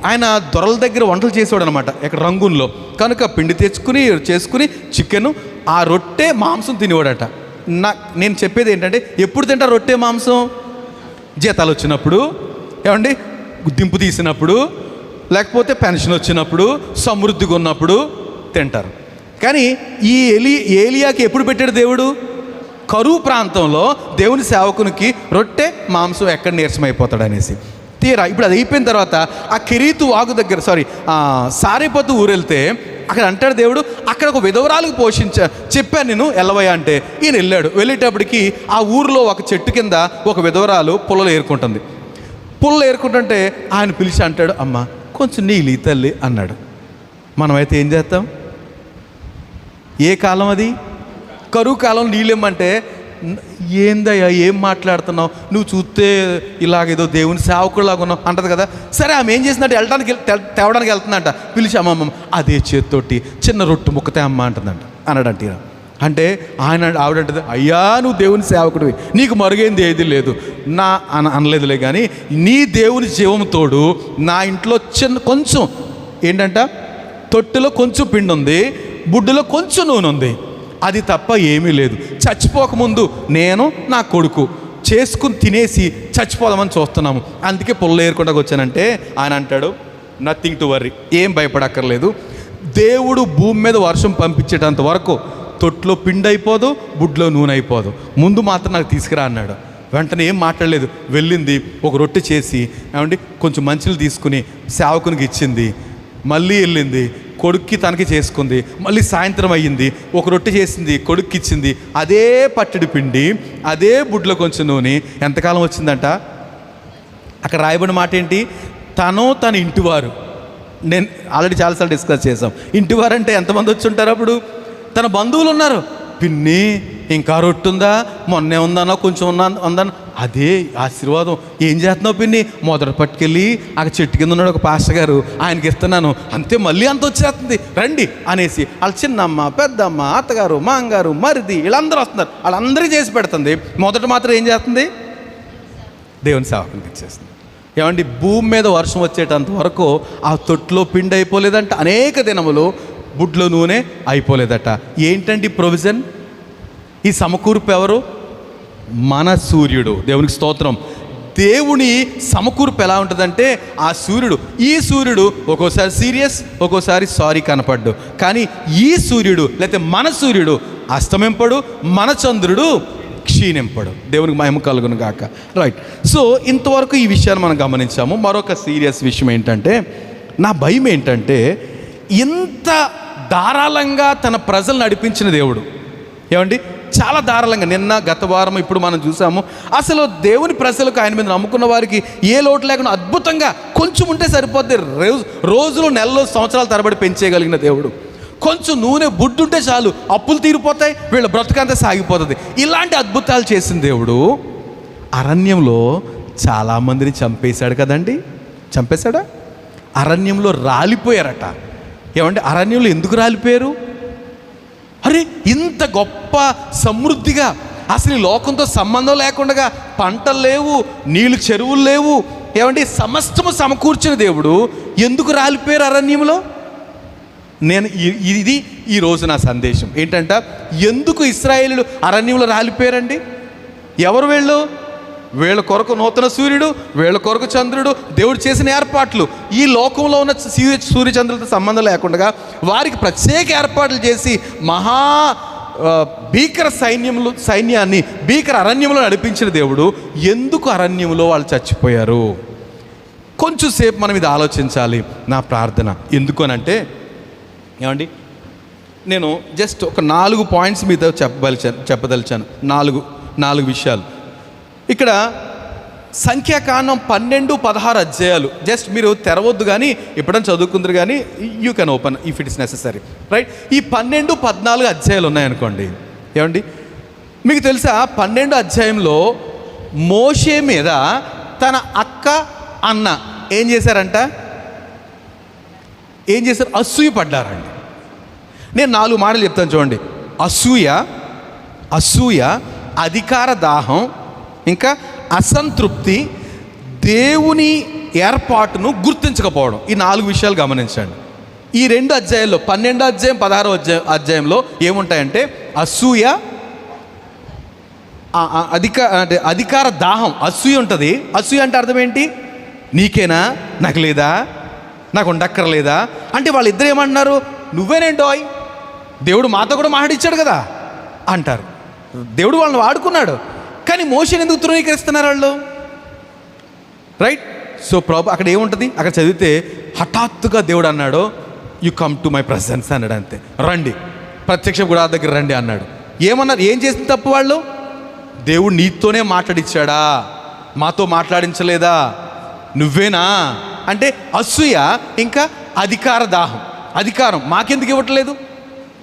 ఆయన దొరల దగ్గర వంటలు చేసేవాడు అనమాట ఇక్కడ రంగుల్లో. కనుక పిండి చేసుకుని చికెను, ఆ రొట్టె మాంసం తినేవాడట. నేను చెప్పేది ఏంటంటే, ఎప్పుడు తింటారు రొట్టె మాంసం? జీతాలు వచ్చినప్పుడు, ఏమండి, దింపు తీసినప్పుడు, లేకపోతే పెన్షన్ వచ్చినప్పుడు, సమృద్ధిగా ఉన్నప్పుడు తింటారు. కానీ ఈ ఏలియాకి ఎప్పుడు పెట్టాడు దేవుడు? కరువు ప్రాంతంలో దేవుని సేవకునికి రొట్టె మాంసం ఎక్కడ నీరసమైపోతాడు అనేసి. తీరా ఇప్పుడు అది అయిపోయిన తర్వాత ఆ కెరీతు వాగు దగ్గర సారేపతు ఊరు వెళ్తే అక్కడ అంటాడు దేవుడు, అక్కడ ఒక విధవరాలకు చెప్పాను నేను వెళ్ళవయ్యా అంటే, ఈయన వెళ్ళాడు. వెళ్ళేటప్పటికి ఆ ఊరిలో ఒక చెట్టు కింద ఒక విధవరాలు పుల్లలు ఏరుకుంటుంది. పుల్లలు ఏరుకుంటుంటే ఆయన పిలిచి అంటాడు, అమ్మ కొంచెం నీళ్ళు ఈ తల్లి అన్నాడు. మనమైతే ఏం చేస్తాం? ఏ కాలం అది? కరువు కాలం. నీళ్ళేమంటే, ఏందయ్యా ఏం మాట్లాడుతున్నావు, నువ్వు చూస్తే ఇలాగేదో దేవుని సేవకులాగా ఉన్నావు అంటది కదా. సరే, ఆమె ఏం చేసిందంటే తేవడానికి వెళ్తుందంట. పిలిచి అమ్మమ్మ అదే చేతితోటి చిన్న రొట్టు ముక్కతే అమ్మ అంటుందంట అన్నాడంట. అంటే ఆవిడంటది, అయ్యా నువ్వు దేవుని సేవకుడివి, నీకు మరుగైంది ఏది లేదు నా అనలేదులే, కానీ నీ దేవుని జీవంతోడు నా ఇంట్లో కొంచెం ఏంటంట, తొట్టులో కొంచెం పిండి ఉంది, బుడ్డులో కొంచెం నూనె ఉంది, అది తప్ప ఏమీ లేదు. చచ్చిపోకముందు నేను నా కొడుకు చేసుకుని తినేసి చచ్చిపోదామని చూస్తున్నాము, అందుకే పుల్ల ఏరుకుండా వచ్చానంటే ఆయన అంటాడు, నథింగ్ టు వర్రీ, ఏం భయపడక్కర్లేదు. దేవుడు భూమి మీద వర్షం పంపించేటంత వరకు తొట్లో పిండి అయిపోదు, బుడ్లో నూనె అయిపోదు, ముందు మాత్రం నాకు తీసుకురా అన్నాడు. వెంటనే ఏం మాట్లాడలేదు, వెళ్ళింది, ఒక రొట్టె చేసి ఏమండి కొంచెం మంచిలు తీసుకుని సేవకునికి ఇచ్చింది, మళ్ళీ వెళ్ళింది కొడుక్కి తనకి చేసుకుంది, మళ్ళీ సాయంత్రం అయ్యింది, ఒక రొట్టె చేసింది కొడుక్కి ఇచ్చింది, అదే పట్టడి పిండి, అదే బుడ్లో కొంచెం నూనె. ఎంతకాలం వచ్చిందంట? అక్కడ రాయబడిన మాట ఏంటి? తన ఇంటివారు, నేను ఆల్రెడీ చాలాసార్లు డిస్కస్ చేసాం, ఇంటివారు అంటే ఎంతమంది వచ్చి ఉంటారు? అప్పుడు తన బంధువులు ఉన్నారు, పిన్ని ఇంకా రొట్టె ఉందా, మొన్నే ఉందన్నా కొంచెం ఉందన్న, అదే ఆశీర్వాదం. ఏం చేస్తున్నావు పిన్ని? మొదట పట్టుకెళ్ళి అక్కడ చెట్టు కింద ఉన్నాడు ఒక పాస్టర్ గారు, ఆయనకి ఇస్తున్నాను, అంతే మళ్ళీ అంత వచ్చేస్తుంది రండి అనేసి వాళ్ళ చిన్నమ్మ, పెద్దమ్మ, అత్తగారు, మాంగారు, మరిది వీళ్ళందరూ వస్తున్నారు, వాళ్ళందరికీ చేసి పెడుతుంది. మొదట మాత్రం ఏం చేస్తుంది? దేవుని సేవకునికి ఇచ్చేస్తుంది. ఏమండి, భూమి మీద వర్షం వచ్చేటంత వరకు ఆ తొట్టులో పిండి అయిపోలేదంట, అనేక దినములు బుడ్లో నూనె అయిపోలేదట. ఏంటండి ప్రొవిజన్? ఈ సమకూర్పు ఎవరు? మన సూర్యుడు. దేవునికి స్తోత్రం. దేవుని సమకూర్పు ఎలా ఉంటుందంటే, ఆ సూర్యుడు, ఈ సూర్యుడు ఒక్కోసారి సీరియస్, ఒక్కోసారి సారీ కనపడ్డు, కానీ ఈ సూర్యుడు లేకపోతే మన సూర్యుడు అస్తమింపడు, మన చంద్రుడు క్షీణింపడు. దేవునికి మహిమ కలుగును గాక. రైట్. సో ఇంతవరకు ఈ విషయాన్ని మనం గమనించాము. మరొక సీరియస్ విషయం ఏంటంటే, నా భయం ఏంటంటే, ఇంత ధారాళంగా తన ప్రజలు నడిపించిన దేవుడు, ఏమండి చాలా ధారాళంగా, నిన్న గత వారం ఇప్పుడు మనం చూసాము, అసలు దేవుని ప్రజలకు ఆయన మీద నమ్ముకున్న వారికి ఏ లోటు లేకుండా అద్భుతంగా కొంచెం ఉంటే సరిపోద్ది, రోజులు నెలలు సంవత్సరాల తరబడి పెంచేయగలిగిన దేవుడు. కొంచెం నూనె బుడ్డుంటే చాలు, అప్పులు తీరిపోతాయి, వీళ్ళ బ్రతుకంతా సాగిపోతుంది. ఇలాంటి అద్భుతాలు చేసిన దేవుడు అరణ్యంలో చాలామందిని చంపేశాడు కదండి. చంపేశాడా? అరణ్యంలో రాలిపోయారట. ఏమంటే అరణ్యంలో ఎందుకు రాలిపోయారు? అరే, ఇంత గొప్ప సమృద్ధిగా, అసలు ఈ లోకంతో సంబంధం లేకుండా పంటలు లేవు, నీళ్ళు చెరువులు లేవు, ఏమంటే సమస్తము సమకూర్చిన దేవుడు ఎందుకు రాలిపోయారు అరణ్యంలో? ఇది ఈరోజు నా సందేశం ఏంటంట, ఎందుకు ఇశ్రాయేలీయులు అరణ్యంలో రాలిపోయారండి? ఎవరు వీళ్ళు? వీళ్ళ కొరకు నూతన సూర్యుడు, వీళ్ళ కొరకు చంద్రుడు, దేవుడు చేసిన ఏర్పాట్లు. ఈ లోకంలో ఉన్న సూర్యచంద్రులతో సంబంధం లేకుండా వారికి ప్రత్యేక ఏర్పాట్లు చేసి మహా భీకర సైన్యాన్ని భీకర అరణ్యంలో నడిపించిన దేవుడు ఎందుకు అరణ్యంలో వాళ్ళు చచ్చిపోయారు? కొంచెం సేపు మనం ఇది ఆలోచించాలి. నా ప్రార్థన ఎందుకు అనంటే, ఏమండి, నేను జస్ట్ ఒక 4 పాయింట్స్ మీతో చెప్పదలిచాను 4 విషయాలు. ఇక్కడ సంఖ్యాకాండం 12-16 అధ్యాయాలు జస్ట్ మీరు తెరవద్దు, కానీ ఎప్పుడైనా చదువుకుందరు, కానీ you can open if it is necessary, right. ఈ 12-14 అధ్యాయాలు ఉన్నాయనుకోండి. ఏమండి, మీకు తెలుసా 12 అధ్యాయంలో మోషే మీద తన అక్క అన్న ఏం చేశారు? అసూయ పడ్డారండి. నేను 4 మాటలు చెప్తాను చూడండి. అసూయ, అధికార దాహం, ఇంకా అసంతృప్తి, దేవుని ఏర్పాటును గుర్తించకపోవడం. ఈ 4 విషయాలు గమనించండి. ఈ 2 అధ్యాయాల్లో 12వ అధ్యాయం 16వ అధ్యాయంలో ఏముంటాయంటే అసూయ, అధికార దాహం, అసూయ ఉంటుంది. అసూయ అంటే అర్థం ఏంటి? నీకేనా, నాకు లేదా, నాకు ఉండక్కర్లేదా అంటే వాళ్ళిద్దరు ఏమంటున్నారు? నువ్వేనేంటోయ్, దేవుడు మాతో కూడా మాట్లాడిచ్చాడు కదా అంటారు. దేవుడు వాళ్ళని వాడుకున్నాడు, కానీ మోషేని ఎందుకు తృణీకరిస్తున్నారు వాళ్ళు? రైట్. సో ప్రభు అక్కడ ఏముంటుంది? అక్కడ చదివితే హఠాత్తుగా దేవుడు అన్నాడు, you come to my presence అన్నాడు. అంతే, రండి, ప్రత్యక్ష గుడార దగ్గర రండి అన్నాడు. ఏమన్నారు? ఏం చేసింది తప్పు వాళ్ళు? దేవుడు నీతోనే మాట్లాడిచ్చాడా, మాతో మాట్లాడించలేదా, నువ్వేనా అంటే అసూయ, ఇంకా అధికార దాహం, అధికారం మాకెందుకు ఇవ్వట్లేదు.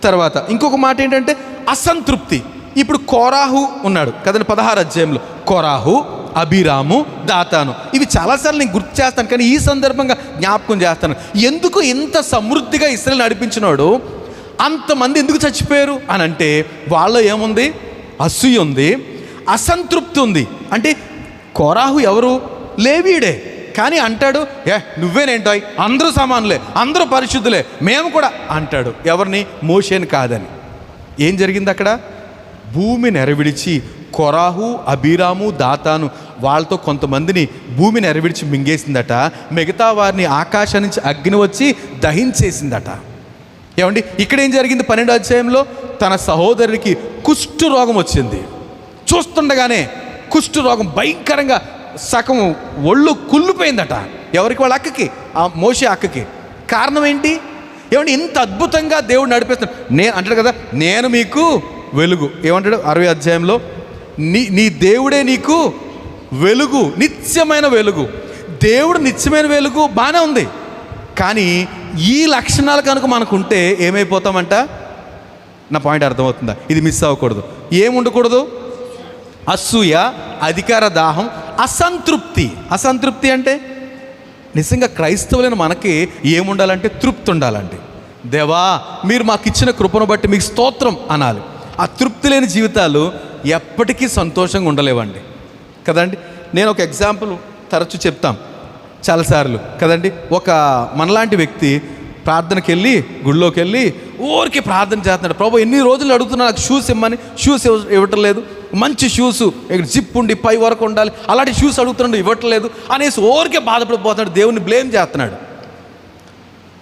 తర్వాత ఇంకొక మాట ఏంటంటే అసంతృప్తి. ఇప్పుడు కోరాహు ఉన్నాడు కదండి 16 అధ్యాయంలో. కోరాహు, అబీరాము, దాతాను, ఇవి చాలాసార్లు నేను గుర్తు చేస్తాను, కానీ ఈ సందర్భంగా జ్ఞాపకం చేస్తాను. ఎందుకు ఇంత సమృద్ధిగా ఇశ్రాయేలు నడిపించినాడు, అంతమంది ఎందుకు చచ్చిపోయారు అని అంటే వాళ్ళలో ఏముంది? అసూయ ఉంది, అసంతృప్తి ఉంది. అంటే కోరాహు ఎవరు? లేవీయుడే, కానీ అంటాడు నువ్వేనేంటో, అందరూ సమానులే, అందరూ పరిశుద్ధులే, మేము కూడా అంటాడు. ఎవరిని? మోషేని కాదని. ఏం జరిగింది అక్కడ? భూమి నెరవిడిచి కోరాహు, అబీరాము, దాతాను వాళ్ళతో కొంతమందిని భూమి నెరవిడిచి మింగేసిందట. మిగతా వారిని ఆకాశం నుంచి అగ్ని వచ్చి దహించేసిందట. ఏమండి, ఇక్కడ ఏం జరిగింది? 12వ అధ్యాయంలో తన సహోదరునికి కుష్టు రోగం వచ్చింది. చూస్తుండగానే కుష్టు రోగం భయంకరంగా సగం ఒళ్ళు కుళ్ళిపోయిందట. ఎవరికి? వాళ్ళ అక్కకి, ఆ మోషే అక్కకి. కారణం ఏంటి? ఏమంటే ఇంత అద్భుతంగా దేవుడు నడిపిస్తాడు. అంటాడు కదా, నేను మీకు వెలుగు. ఏమంటాడు 60వ అధ్యాయంలో? నీ దేవుడే నీకు వెలుగు, నిత్యమైన వెలుగు. దేవుడు నిత్యమైన వెలుగు బాగానే ఉంది, కానీ ఈ లక్షణాలు కనుక మనకుంటే ఏమైపోతామంట? నా పాయింట్ అర్థమవుతుందా? ఇది మిస్ అవ్వకూడదు. ఏముండకూడదు? అసూయ, అధికార దాహం, అసంతృప్తి. అసంతృప్తి అంటే నిజంగా క్రైస్తవులైన మనకి ఏముండాలంటే తృప్తి ఉండాలండి. దేవా, మీరు మాకు ఇచ్చిన కృపను బట్టి మీకు స్తోత్రం అనాలి. ఆ తృప్తి లేని జీవితాలు ఎప్పటికీ సంతోషంగా ఉండలేవండి కదండి. నేను ఒక ఎగ్జాంపుల్ తరచూ చెప్తాం చాలాసార్లు కదండి. ఒక మనలాంటి వ్యక్తి ప్రార్థనకి వెళ్ళి, గుడిలోకి వెళ్ళి ఊరికి ప్రార్థన చేస్తున్నాడు. ప్రభు ఎన్ని రోజులు అడుగుతున్నా నాకు షూస్ ఇమ్మని, షూస్ ఇవ్వటం లేదు, మంచి షూస్ ఇక్కడ జిప్ ఉండి పై వరకు ఉండాలి, అలాంటి షూస్ అడుగుతున్నాడు, ఇవ్వట్లేదు అనేసి ఊరికే బాధపడిపోతున్నాడు, దేవుని బ్లేమ్ చేస్తున్నాడు.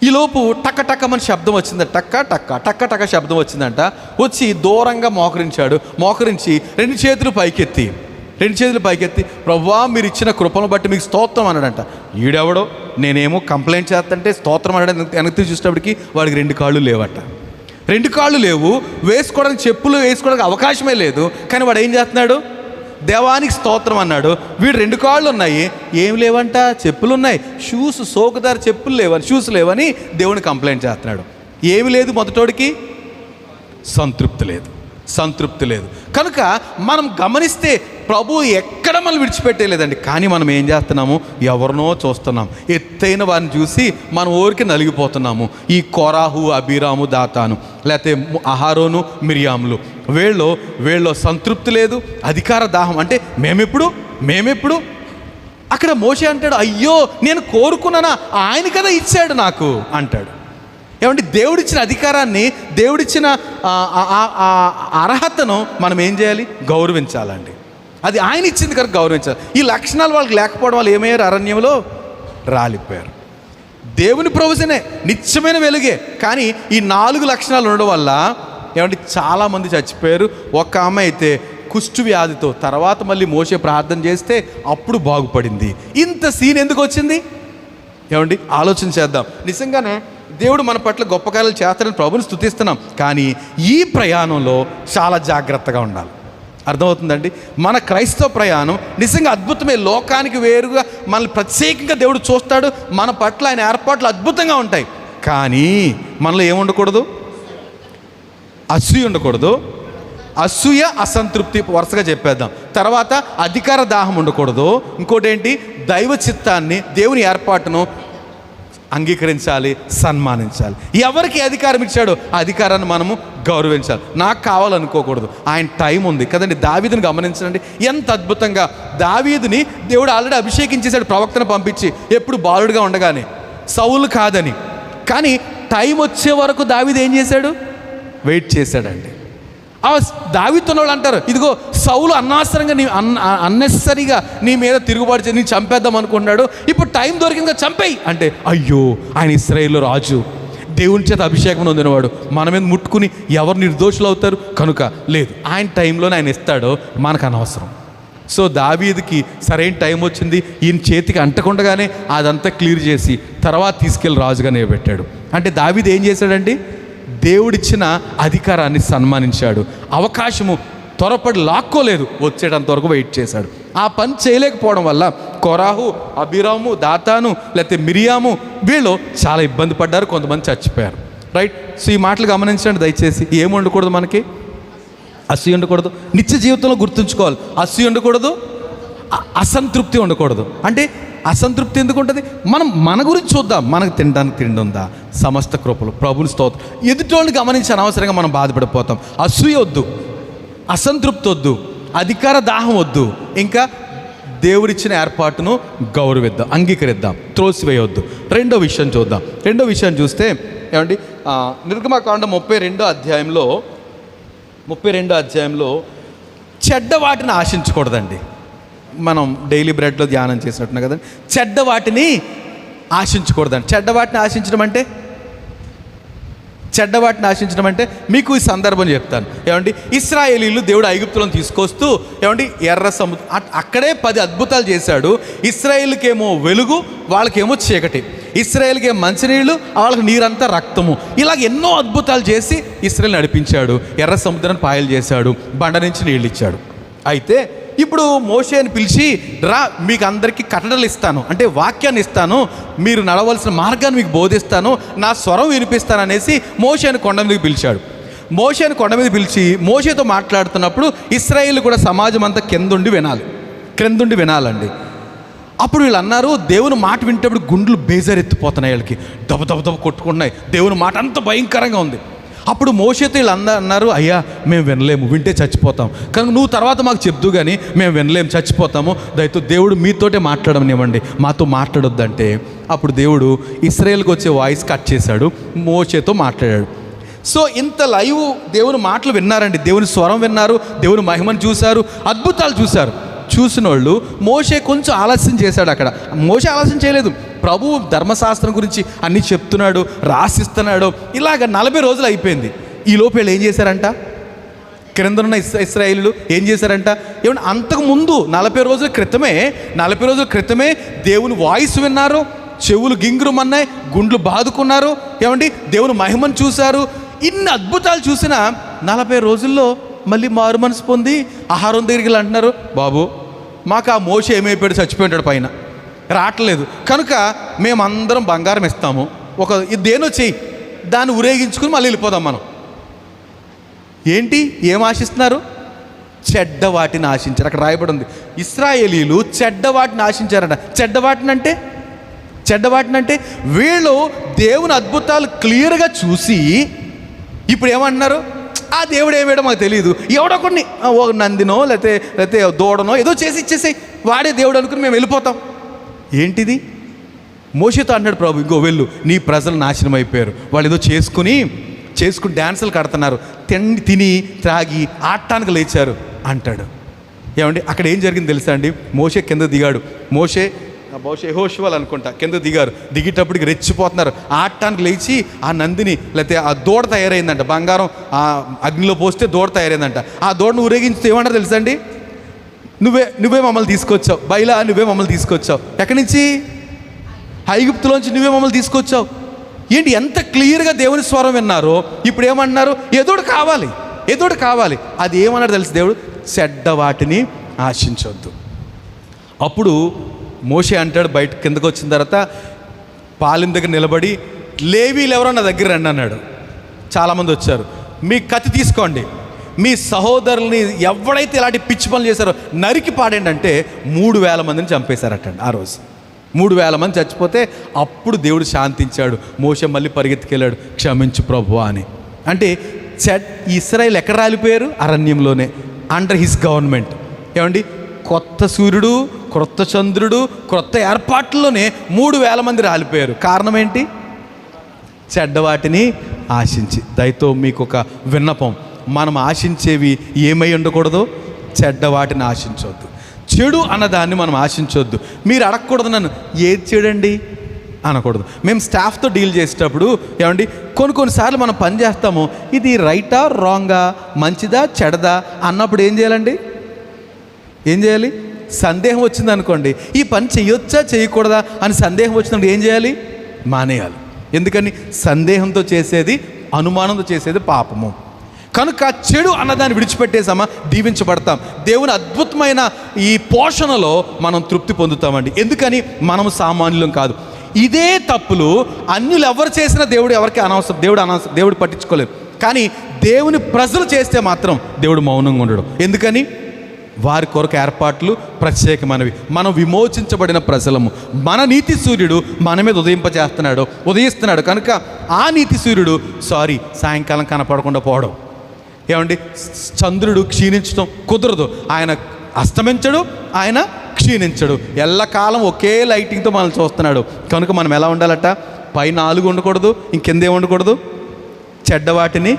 ఈలోపు టక్క టక్క మన శబ్దం వచ్చింది, టక్క టక్క టక్క టక్క శబ్దం వచ్చిందంట. వచ్చి దూరంగా మోకరించి 2 చేతులు పైకెత్తి ప్రభువా మీరు ఇచ్చిన కృపను బట్టి మీకు స్తోత్రం అన్నాడంట. ఈడెవడో నేనేమో కంప్లైంట్ చేస్తుంటే స్తోత్రం అన్నాడు. వెనక్కి చూసేటప్పటికి వాడికి 2 కాళ్ళు లేవట. 2 కాళ్ళు లేవు, వేసుకోవడానికి చెప్పులు వేసుకోవడానికి అవకాశమే లేదు, కానీ వాడు ఏం చేస్తున్నాడు? దేవానికి స్తోత్రం అన్నాడు. వీడు 2 కాళ్ళు ఉన్నాయి, ఏం లేవంట, చెప్పులు ఉన్నాయి, షూస్ సోకుదారు చెప్పులు లేవని, షూస్ లేవని దేవుని కంప్లైంట్ చేస్తున్నాడు. ఏమి లేదు, మొదటోడికి సంతృప్తి లేదు. కనుక మనం గమనిస్తే ప్రభు ఎక్కడ మనం విడిచిపెట్టేలేదండి. కానీ మనం ఏం చేస్తున్నాము? ఎవరినో చూస్తున్నాం, ఎత్తైన వారిని చూసి మనం ఊరికి నలిగిపోతున్నాము. ఈ కోరాహు, అబీరాము, దాతాను, లేకపోతే అహారోను, మిరియాములు, వీళ్ళలో సంతృప్తి లేదు, అధికార దాహం. అంటే మేమెప్పుడు అక్కడ మోషే అంటాడు, అయ్యో నేను కోరుకున్నానా, ఆయన కదా ఇచ్చాడు నాకు అంటాడు. ఏమంటే దేవుడిచ్చిన అధికారాన్ని, దేవుడిచ్చిన అర్హతను మనం ఏం చేయాలి? గౌరవించాలండి. అది ఆయన ఇచ్చింది కనుక గౌరవించాలి. ఈ లక్షణాలు వాళ్ళకి లేకపోవడం వల్ల ఏమయ్యారు? అరణ్యంలో రాలిపోయారు. దేవుని ప్రొవిజనే, నిత్యమైన వెలుగే, కానీ ఈ 4 లక్షణాలు ఉండడం వల్ల ఏమంటే చాలామంది చచ్చిపోయారు. ఒక ఆమె అయితే కుష్టు వ్యాధితో, తర్వాత మళ్ళీ మోషే ప్రార్థన చేస్తే అప్పుడు బాగుపడింది. ఇంత సీన్ ఎందుకు వచ్చింది? ఏమండి ఆలోచన చేద్దాం. నిజంగానే దేవుడు మన పట్ల గొప్ప కార్యాలు చేస్తాడని ప్రభుని స్తుతిస్తున్నాం. కానీ ఈ ప్రయాణంలో చాలా జాగ్రత్తగా ఉండాలి. అర్థమవుతుందండి? మన క్రైస్తవ ప్రయాణం నిజంగా అద్భుతమే. లోకానికి వేరుగా మనల్ని ప్రత్యేకంగా దేవుడు చూస్తాడు. మన పట్ల ఆయన ఏర్పాట్లు అద్భుతంగా ఉంటాయి. కానీ మనలో ఏముండకూడదు? అసూయ ఉండకూడదు. అసూయ, అసంతృప్తి వరుసగా చెప్పేద్దాం. తర్వాత అధికార దాహం ఉండకూడదు. ఇంకోటి ఏంటి? దైవ చిత్తాన్ని, దేవుని ఏర్పాటును అంగీకరించాలి, సన్మానించాలి. ఎవరికి అధికారం ఇచ్చాడో ఆ అధికారాన్ని మనము గౌరవించాలి. నాకు కావాలనుకోకూడదు. ఆయన టైం ఉంది కదండి. దావీదుని గమనించండి, ఎంత అద్భుతంగా దావీదుని దేవుడు ఆల్రెడీ అభిషేకించేశాడు, ప్రవక్తను పంపించి, ఎప్పుడు బాలుడుగా ఉండగానే, సౌలు కాదని. కానీ టైం వచ్చే వరకు దావీదు ఏం చేశాడు? వెయిట్ చేశాడండి. దావీదుతో వాళ్ళు అంటారు, ఇదిగో సౌలు అనవసరంగా అన్నెసరీగా నీ మీద తిరుగుబాటు చేసి నీ చంపేద్దాం అనుకున్నాడు, ఇప్పుడు టైం దొరికిందిగా చంపేయి అంటే, అయ్యో ఆయన ఇశ్రాయేలు రాజు, దేవుని చేత అభిషేకం పొందినవాడు, మన మీద ముట్టుకుని ఎవరు నిర్దోషులు అవుతారు? కనుక లేదు, ఆయన టైంలోనే ఆయన ఇస్తాడో మనకు అనవసరం. సో దావీదుకి సరైన టైం వచ్చింది. ఈయన చేతికి అంటకుండగానే అదంతా క్లియర్ చేసి తర్వాత తీసుకెళ్ళి రాజుగా నిలబెట్టాడు. అంటే దావీదు ఏం చేశాడండి? దేవుడిచ్చిన అధికారాన్ని సన్మానించాడు. అవకాశము త్వరపడి లాక్కోలేదు, వచ్చేటంత వరకు వెయిట్ చేశాడు. ఆ పని చేయలేకపోవడం వల్ల కొరాహు, అబీరాము, దాతాను, లేకపోతే మిరియాము వీళ్ళు చాలా ఇబ్బంది పడ్డారు. కొంతమంది చచ్చిపోయారు. రైట్? సో ఈ మాటలు గమనించండి దయచేసి. ఏమి ఉండకూడదు మనకి? అసూయ ఉండకూడదు. నిత్య జీవితంలో గుర్తుంచుకోవాలి, అసూయ ఉండకూడదు, అసంతృప్తి ఉండకూడదు. అంటే అసంతృప్తి ఎందుకు ఉంటుంది? మనం మన గురించి చూద్దాం. మనకు తినడానికి తిండి ఉందా? సమస్త కృపలు, ప్రభుని స్తోత్రం. ఎదుటోళ్ళని గమనించి అనవసరంగా మనం బాధపడిపోతాం. అసూయ వద్దు, అసంతృప్తి వద్దు, అధికార దాహం వద్దు. ఇంకా దేవుడిచ్చిన ఏర్పాటును గౌరవిద్దాం, అంగీకరిద్దాం, త్రోసివేయొద్దు. రెండో విషయం చూద్దాం. రెండో విషయం చూస్తే ఏమండి, నిర్గమకాండం 32వ అధ్యాయంలో చెడ్డ వాటిని ఆశించకూడదండి. మనం డైలీ బ్రెడ్లో ధ్యానం చేసినట్టున్నా కదండి. చెడ్డ వాటిని ఆశించకూడదండి. చెడ్డ వాటిని ఆశించడం అంటే మీకు ఈ సందర్భం చెప్తాను. ఏమండి, ఇశ్రాయేలీలు దేవుడు ఐగుప్తులను తీసుకొస్తూ ఏమండి ఎర్ర సముద్రం అక్కడే 10 అద్భుతాలు చేశాడు. ఇశ్రాయేలుకేమో వెలుగు, వాళ్ళకేమో చీకటి. ఇశ్రాయేలుకేమో మంచినీళ్ళు, వాళ్ళకి నీరంతా రక్తము. ఇలాగ ఎన్నో అద్భుతాలు చేసి ఇశ్రాయేలు నడిపించాడు. ఎర్ర సముద్రాన్ని పాయలు చేశాడు, బండ నుంచి నీళ్ళు ఇచ్చాడు. అయితే ఇప్పుడు మోషేని పిలిచి, రా మీకు అందరికీ కట్టడలు ఇస్తాను, అంటే వాక్యాన్ని ఇస్తాను, మీరు నడవలసిన మార్గాన్ని మీకు బోధిస్తాను, నా స్వరం వినిపిస్తాను అనేసి మోషేని కొండ మీదకి పిలిచాడు. మోషేని కొండ మీద పిలిచి మోషేతో మాట్లాడుతున్నప్పుడు ఇశ్రాయేలు కూడా సమాజం అంతా క్రిందుండి వినాలండి. అప్పుడు వీళ్ళు అన్నారు, దేవుని మాట వింటప్పుడు గుండెలు బేజారెత్తిపోతున్నాయి, వీళ్ళకి దబ దబ దబ కొట్టుకుంటున్నాయి, దేవుని మాట అంత భయంకరంగా ఉంది. అప్పుడు మోషేతో వీళ్ళు అన్నారు, అయ్యా మేము వినలేము, వింటే చచ్చిపోతాం, కనుక నువ్వు తర్వాత మాకు చెప్తూ కానీ మేము వినలేము, చచ్చిపోతాము, దయతో దేవుడు మీతోటే మాట్లాడమనివ్వండి, మాతో మాట్లాడొద్దంటే అప్పుడు దేవుడు ఇశ్రాయేలుకి వచ్చే వాయిస్ కట్ చేశాడు, మోషేతో మాట్లాడాడు. సో ఇంత లైవ్ దేవుని మాటలు విన్నారండి, దేవుని స్వరం విన్నారు, దేవుని మహిమను చూశారు, అద్భుతాలు చూశారు. చూసిన వాళ్ళు మోషే కొంచెం ఆలస్యం చేశాడు. అక్కడ మోషే ఆలస్యం చేయలేదు, ప్రభువు ధర్మశాస్త్రం గురించి అన్నీ చెప్తున్నాడు, రాసిస్తున్నాడు. ఇలాగ 40 రోజులు అయిపోయింది. ఈ లోపు వీళ్ళు ఏం చేశారంట? క్రిందనున్న ఇశ్రాయేలీయులు ఏం చేశారంట? ఏమన్నా అంతకుముందు 40 రోజుల క్రితమే దేవుని వాయిస్ విన్నారు, చెవులు గింగురుమన్నాయి, గుండ్లు బాదుకున్నారు, ఏమండి దేవుని మహిమను చూశారు. ఇన్ని అద్భుతాలు చూసిన 40 రోజుల్లో మళ్ళీ మారు మనసు పొంది ఆహారం దగ్గరికి అంటున్నారు, బాబు మాకు ఆ మోషే ఏమైపోయాడు, చచ్చిపోయాడు, పైన రావట్లేదు, కనుక మేమందరం బంగారం ఇస్తాము, దేనో చెయ్యి, దాన్ని ఊరేగించుకుని మళ్ళీ వెళ్ళిపోదాం మనం. ఏంటి, ఏం ఆశిస్తున్నారు? చెడ్డ వాటిని ఆశించారు. అక్కడ రాయబడి ఉంది, ఇశ్రాయేలీలు చెడ్డ వాటిని ఆశించారట. చెడ్డ వాటిని అంటే వీళ్ళు దేవుని అద్భుతాలు క్లియర్గా చూసి ఇప్పుడు ఏమంటున్నారు, ఆ దేవుడు ఏమేడో మాకు తెలియదు, ఎవడో కొన్ని ఒక నందినో లేకపోతే దూడనో ఏదో చేసి ఇచ్చేసాయి, వాడే దేవుడు అనుకుని మేము వెళ్ళిపోతాం. ఏంటిది? మోషేతో అన్నాడు ప్రభు, ఇంకో వెళ్ళు, నీ ప్రజలు నాశనం అయిపోయారు, వాళ్ళు ఏదో చేసుకుని డ్యాన్సులు కడుతున్నారు, తిని త్రాగి ఆడటానికి లేచారు అంటాడు. ఏమండి అక్కడ ఏం జరిగింది తెలుసా అండి? మోషే కింద దిగాడు, బహుశా యెహోషువలు అనుకుంటా, కింద దిగేటప్పటికి రెచ్చిపోతున్నారు, ఆడటానికి లేచి ఆ నందిని లేకపోతే ఆ దూడ తయారైందంట, బంగారం ఆ అగ్నిలో పోస్తే దూడ తయారైందంట. ఆ దూడను ఊరేగించితే ఏమంటారు తెలుసా అండి? నువ్వే మమ్మల్ని తీసుకొచ్చావు, నువ్వే మమ్మల్ని తీసుకొచ్చావు, ఎక్కడి నుంచి? ఐగుప్తులోంచి నువ్వే మమ్మల్ని తీసుకొచ్చావు, ఏంటి ఎంత క్లియర్గా దేవుని స్వరం విన్నారో ఇప్పుడు ఏమన్నారు? ఎదుడు కావాలి. అది ఏమన్నాడు తెలుసు దేవుడు? చెడ్డ వాటిని ఆశించవద్దు. అప్పుడు మోషే అంటాడు, బయట కిందకు వచ్చిన తర్వాత పాలెం దగ్గర నిలబడి, లేవీలు ఎవరో నా దగ్గర రండి అన్నాడు. చాలామంది వచ్చారు. మీ కత్తి తీసుకోండి, మీ సహోదరుల్ని ఎవడైతే ఇలాంటి పిచ్చి పనులు చేశారో నరికి పాడండి అంటే 3,000 మందిని చంపేశారటండి. ఆ రోజు 3,000 మంది చచ్చిపోతే అప్పుడు దేవుడు శాంతించాడు. మోషే మళ్ళీ పరిగెత్తుకెళ్ళాడు, క్షమించు ప్రభువా అని. అంటే ఇశ్రాయేల్ ఎక్కడ రాలిపోయారు? అరణ్యంలోనే, అండర్ హిస్ గవర్నమెంట్. ఏమండి, కొత్త సూర్యుడు, క్రొత్త చంద్రుడు, క్రొత్త ఏర్పాట్లలోనే 3,000 మంది రాలిపోయారు. కారణం ఏంటి? చెడ్డవాటిని ఆశించి. దయతో మీకు ఒక విన్నపం, మనం ఆశించేవి ఏమై ఉండకూడదు? చెడ్డవాటిని ఆశించవద్దు. చెడు అన్నదాన్ని మనం ఆశించవద్దు. మీరు అడగకూడదు నన్ను, ఏది చెడండి అనకూడదు. మేము స్టాఫ్తో డీల్ చేసేటప్పుడు ఏమండి, కొన్నిసార్లు మనం పని చేస్తాము, ఇది రైటా రాంగా, మంచిదా చెడదా అన్నప్పుడు ఏం చేయాలండి? ఏం చేయాలి? సందేహం వచ్చింది అనుకోండి, ఈ పని చేయొచ్చా చేయకూడదా అని సందేహం వచ్చినప్పుడు ఏం చేయాలి? మానేయాలి. ఎందుకని? సందేహంతో చేసేది, అనుమానంతో చేసేది పాపము. కనుక చెడు అన్నదాన్ని విడిచిపెట్టేసామా దీవించబడతాం. దేవుని అద్భుతమైన ఈ పోషణలో మనం తృప్తి పొందుతామండి. ఎందుకని? మనం సామాన్యులం కాదు. ఇదే తప్పులు అన్యులు ఎవరు చేసినా దేవుడు ఎవరికి అనవసరం, దేవుడు పట్టించుకోలేదు. కానీ దేవుని ప్రజలు చేస్తే మాత్రం దేవుడు మౌనంగా ఉండడు. ఎందుకని? వారి కొరకు ఏర్పాట్లు ప్రత్యేకమైనవి. మనం విమోచించబడిన ప్రజలము. మన నీతి సూర్యుడు మన మీద ఉదయిస్తున్నాడు. కనుక ఆ నీతి సూర్యుడు సాయంకాలం కనపడకుండా పోవడం. ఏమండి, చంద్రుడు క్షీణించడం కుదరదు. ఆయన అస్తమించడు, ఆయన క్షీణించడు. ఎల్లకాలం ఒకే లైటింగ్తో మనల్ని చూస్తున్నాడు. కనుక మనం ఎలా ఉండాలట? పైన 4 ఉండకూడదు, ఇంకెందేం ఉండకూడదు? చెడ్డవాటిని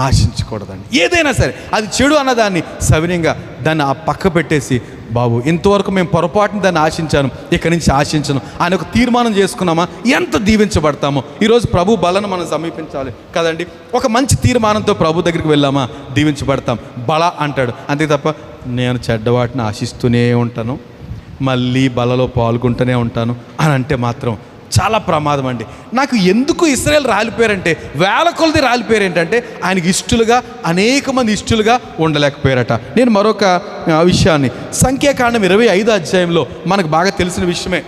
ఆశించకూడదండి. ఏదైనా సరే అది చెడు అన్నదాన్ని సవినయంగా దాన్ని ఆ పక్క పెట్టేసి, బాబు ఇంతవరకు మేము పొరపాటుని దాన్ని ఆశించాను, ఇక్కడి నుంచి ఆశించను అని ఒక తీర్మానం చేసుకున్నామా ఎంత దీవించబడతామో. ఈరోజు ప్రభు బలను మనం సమీపించాలి కదండి. ఒక మంచి తీర్మానంతో ప్రభు దగ్గరికి వెళ్ళామా దీవించబడతాం. బల అంటాడు, అంతే తప్ప నేను చెడ్డవాటిని ఆశిస్తూనే ఉంటాను, మళ్ళీ బలలో పాల్గొంటూనే ఉంటాను అని అంటే మాత్రం చాలా ప్రమాదం అండి. నాకు ఎందుకు ఇశ్రాయేల్ రాలిపోయారంటే, వేల కొలది రాలిపోయారు ఏంటంటే ఆయనకి ఇష్టలుగా, అనేక మంది ఇష్టలుగా ఉండలేకపోయారట. నేను మరొక విషయాన్ని, సంఖ్యాకాండం 25 అధ్యాయంలో మనకు బాగా తెలిసిన విషయమే.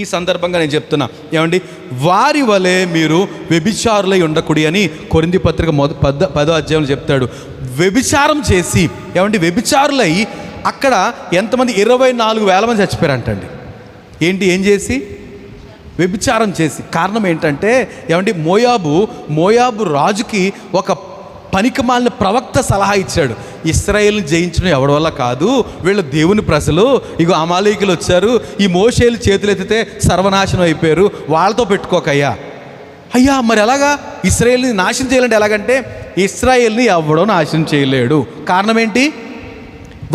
ఈ సందర్భంగా నేను చెప్తున్నా, ఏమండి, వారి వలె మీరు వ్యభిచారులై ఉండకూడదు అని కొరింథీ పత్రిక 10వ అధ్యాయంలో చెప్తాడు. వ్యభిచారం చేసి, ఏమండి, వ్యభిచారులై అక్కడ ఎంతమంది? 24,000 మంది చచ్చిపోయారంటండి. ఏం చేసి? వ్యభిచారం చేసి. కారణం ఏంటంటే, ఏమంటే, మోయాబు రాజుకి ఒక పనికిమాలిన ప్రవక్త సలహా ఇచ్చాడు. ఇశ్రాయేల్ని జయించడం ఎవడి వల్ల కాదు, వీళ్ళు దేవుని ప్రజలు, ఇగో అమాలేకులు వచ్చారు, ఈ మోషేలు చేతులు ఎత్తితే సర్వనాశనం అయిపోయారు, వాళ్ళతో పెట్టుకోకయ్యా. అయ్యా మరి ఎలాగా? ఇశ్రాయేల్ని నాశనం చేయాలంటే ఎలాగంటే, ఇశ్రాయేల్ని ఎవడో నాశనం చేయలేడు. కారణం ఏంటి?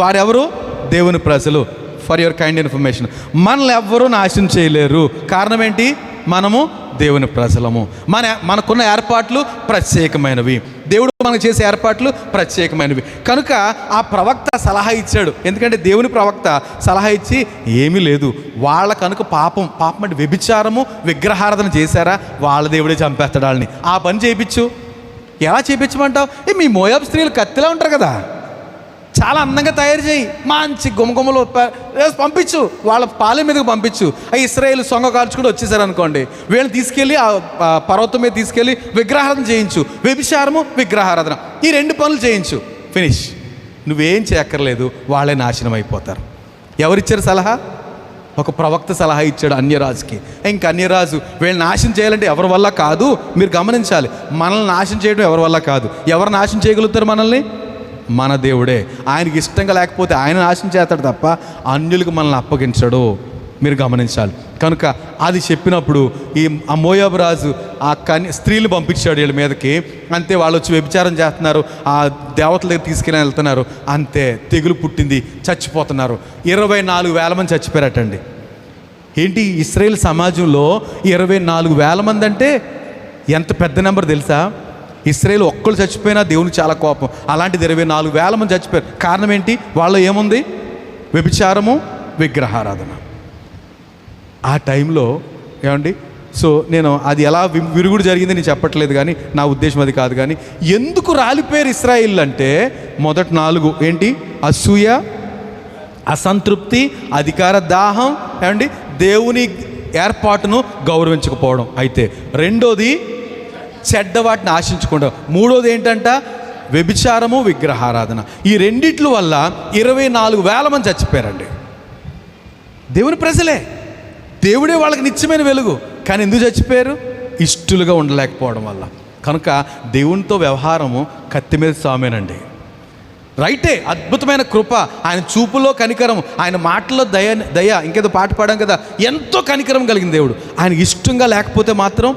వారెవరు? దేవుని ప్రజలు. ఫర్ యువర్ కైండ్ ఇన్ఫర్మేషన్, మనల్ని ఎవ్వరూ నాశనం చేయలేరు. కారణం ఏంటి? మనము దేవుని ప్రజలము. మనకున్న ఏర్పాట్లు ప్రత్యేకమైనవి. దేవుడు మనకు చేసే ఏర్పాట్లు ప్రత్యేకమైనవి. కనుక ఆ ప్రవక్త సలహా ఇచ్చాడు. ఎందుకంటే దేవుని ప్రవక్త సలహా ఇచ్చి, ఏమీ లేదు, వాళ్ళ కనుక పాపం అంటే వ్యభిచారము, విగ్రహారాధన చేశారా, వాళ్ళ దేవుడే చంపేస్తాడు వాళ్ళని. ఆ పని చేయించు. ఎలా చేయించమంటావు? మీ మోయాబు స్త్రీలు కత్తిలా ఉంటారు కదా, చాలా అందంగా తయారు చేయి, మంచి గుమగుమలు పంపించు, వాళ్ళ పాలెం మీదకి పంపించు. ఆ ఇశ్రాయేలు సొంగ కాల్చుకుంటూ వచ్చేసారు అనుకోండి, వీళ్ళని తీసుకెళ్ళి ఆ పర్వతం మీద తీసుకెళ్ళి విగ్రహారాధన చేయించు. వ్యభిచారము, విగ్రహారాధన, ఈ 2 పనులు చేయించు, ఫినిష్. నువ్వేం చేయక్కర్లేదు, వాళ్ళే నాశనం అయిపోతారు. ఎవరిచ్చారు సలహా? ఒక ప్రవక్త సలహా ఇచ్చాడు అన్యరాజుకి. ఇంకా అన్యరాజు వీళ్ళని నాశనం చేయాలంటే ఎవరి వల్ల కాదు. మీరు గమనించాలి, మనల్ని నాశనం చేయడం ఎవరి వల్ల కాదు. ఎవరు నాశనం చేయగలుగుతారు మనల్ని? మన దేవుడే. ఆయనకి ఇష్టంగా లేకపోతే ఆయన నాశనం చేస్తాడు తప్ప అన్యులకు మనల్ని అప్పగించడు. మీరు గమనించాలి. కనుక అది చెప్పినప్పుడు ఈ మోయాబు రాజు ఆ స్త్రీలు పంపించాడు వీళ్ళ మీదకి. అంతే, వాళ్ళు వచ్చి వ్యభిచారం చేస్తున్నారు, ఆ దేవతల దగ్గర తీసుకెళ్ళి వెళ్తున్నారు. అంతే, తెగులు పుట్టింది, చచ్చిపోతున్నారు. 24,000 మంది చచ్చిపోయారటండి. ఏంటి, ఇశ్రాయేల్ సమాజంలో 24,000 మంది అంటే ఎంత పెద్ద నెంబర్ తెలుసా? ఇశ్రాయేల్ ఒక్కళ్ళు చచ్చిపోయినా దేవునికి చాలా కోపం. అలాంటిది 24,000 మంది చచ్చిపోయారు. కారణం ఏంటి? వాళ్ళు ఏముంది? వ్యభిచారము, విగ్రహారాధన. ఆ టైంలో ఏమండి, సో నేను అది ఎలా విరుగుడు జరిగింది నేను చెప్పట్లేదు, కానీ నా ఉద్దేశం అది కాదు. కానీ ఎందుకు రాలిపోయారు ఇశ్రాయేలు అంటే మొదటి 4 ఏంటి? అసూయ, అసంతృప్తి, అధికార దాహం, ఏమండి దేవుని ఏర్పాటును గౌరవించకపోవడం. అయితే రెండోది చెడ్డ వాటిని ఆశించకుండా. మూడోది ఏంటంట? వ్యభిచారము, విగ్రహారాధన. ఈ రెండిట్ల వల్ల 24,000 మంది చచ్చిపోయారండి. దేవుని ప్రజలే, దేవుడే వాళ్ళకి నిత్యమైన వెలుగు, కానీ ఎందుకు చచ్చిపోయారు? ఇష్టలుగా ఉండలేకపోవడం వల్ల. కనుక దేవునితో వ్యవహారము కత్తి మీద సామేనండి. రైటే, అద్భుతమైన కృప, ఆయన చూపులో కనికరం, ఆయన మాటల్లో దయ. ఇంకేదో పాట పాడాం కదా, ఎంతో కనికరం కలిగిన దేవుడు. ఆయనకి ఇష్టంగా లేకపోతే మాత్రం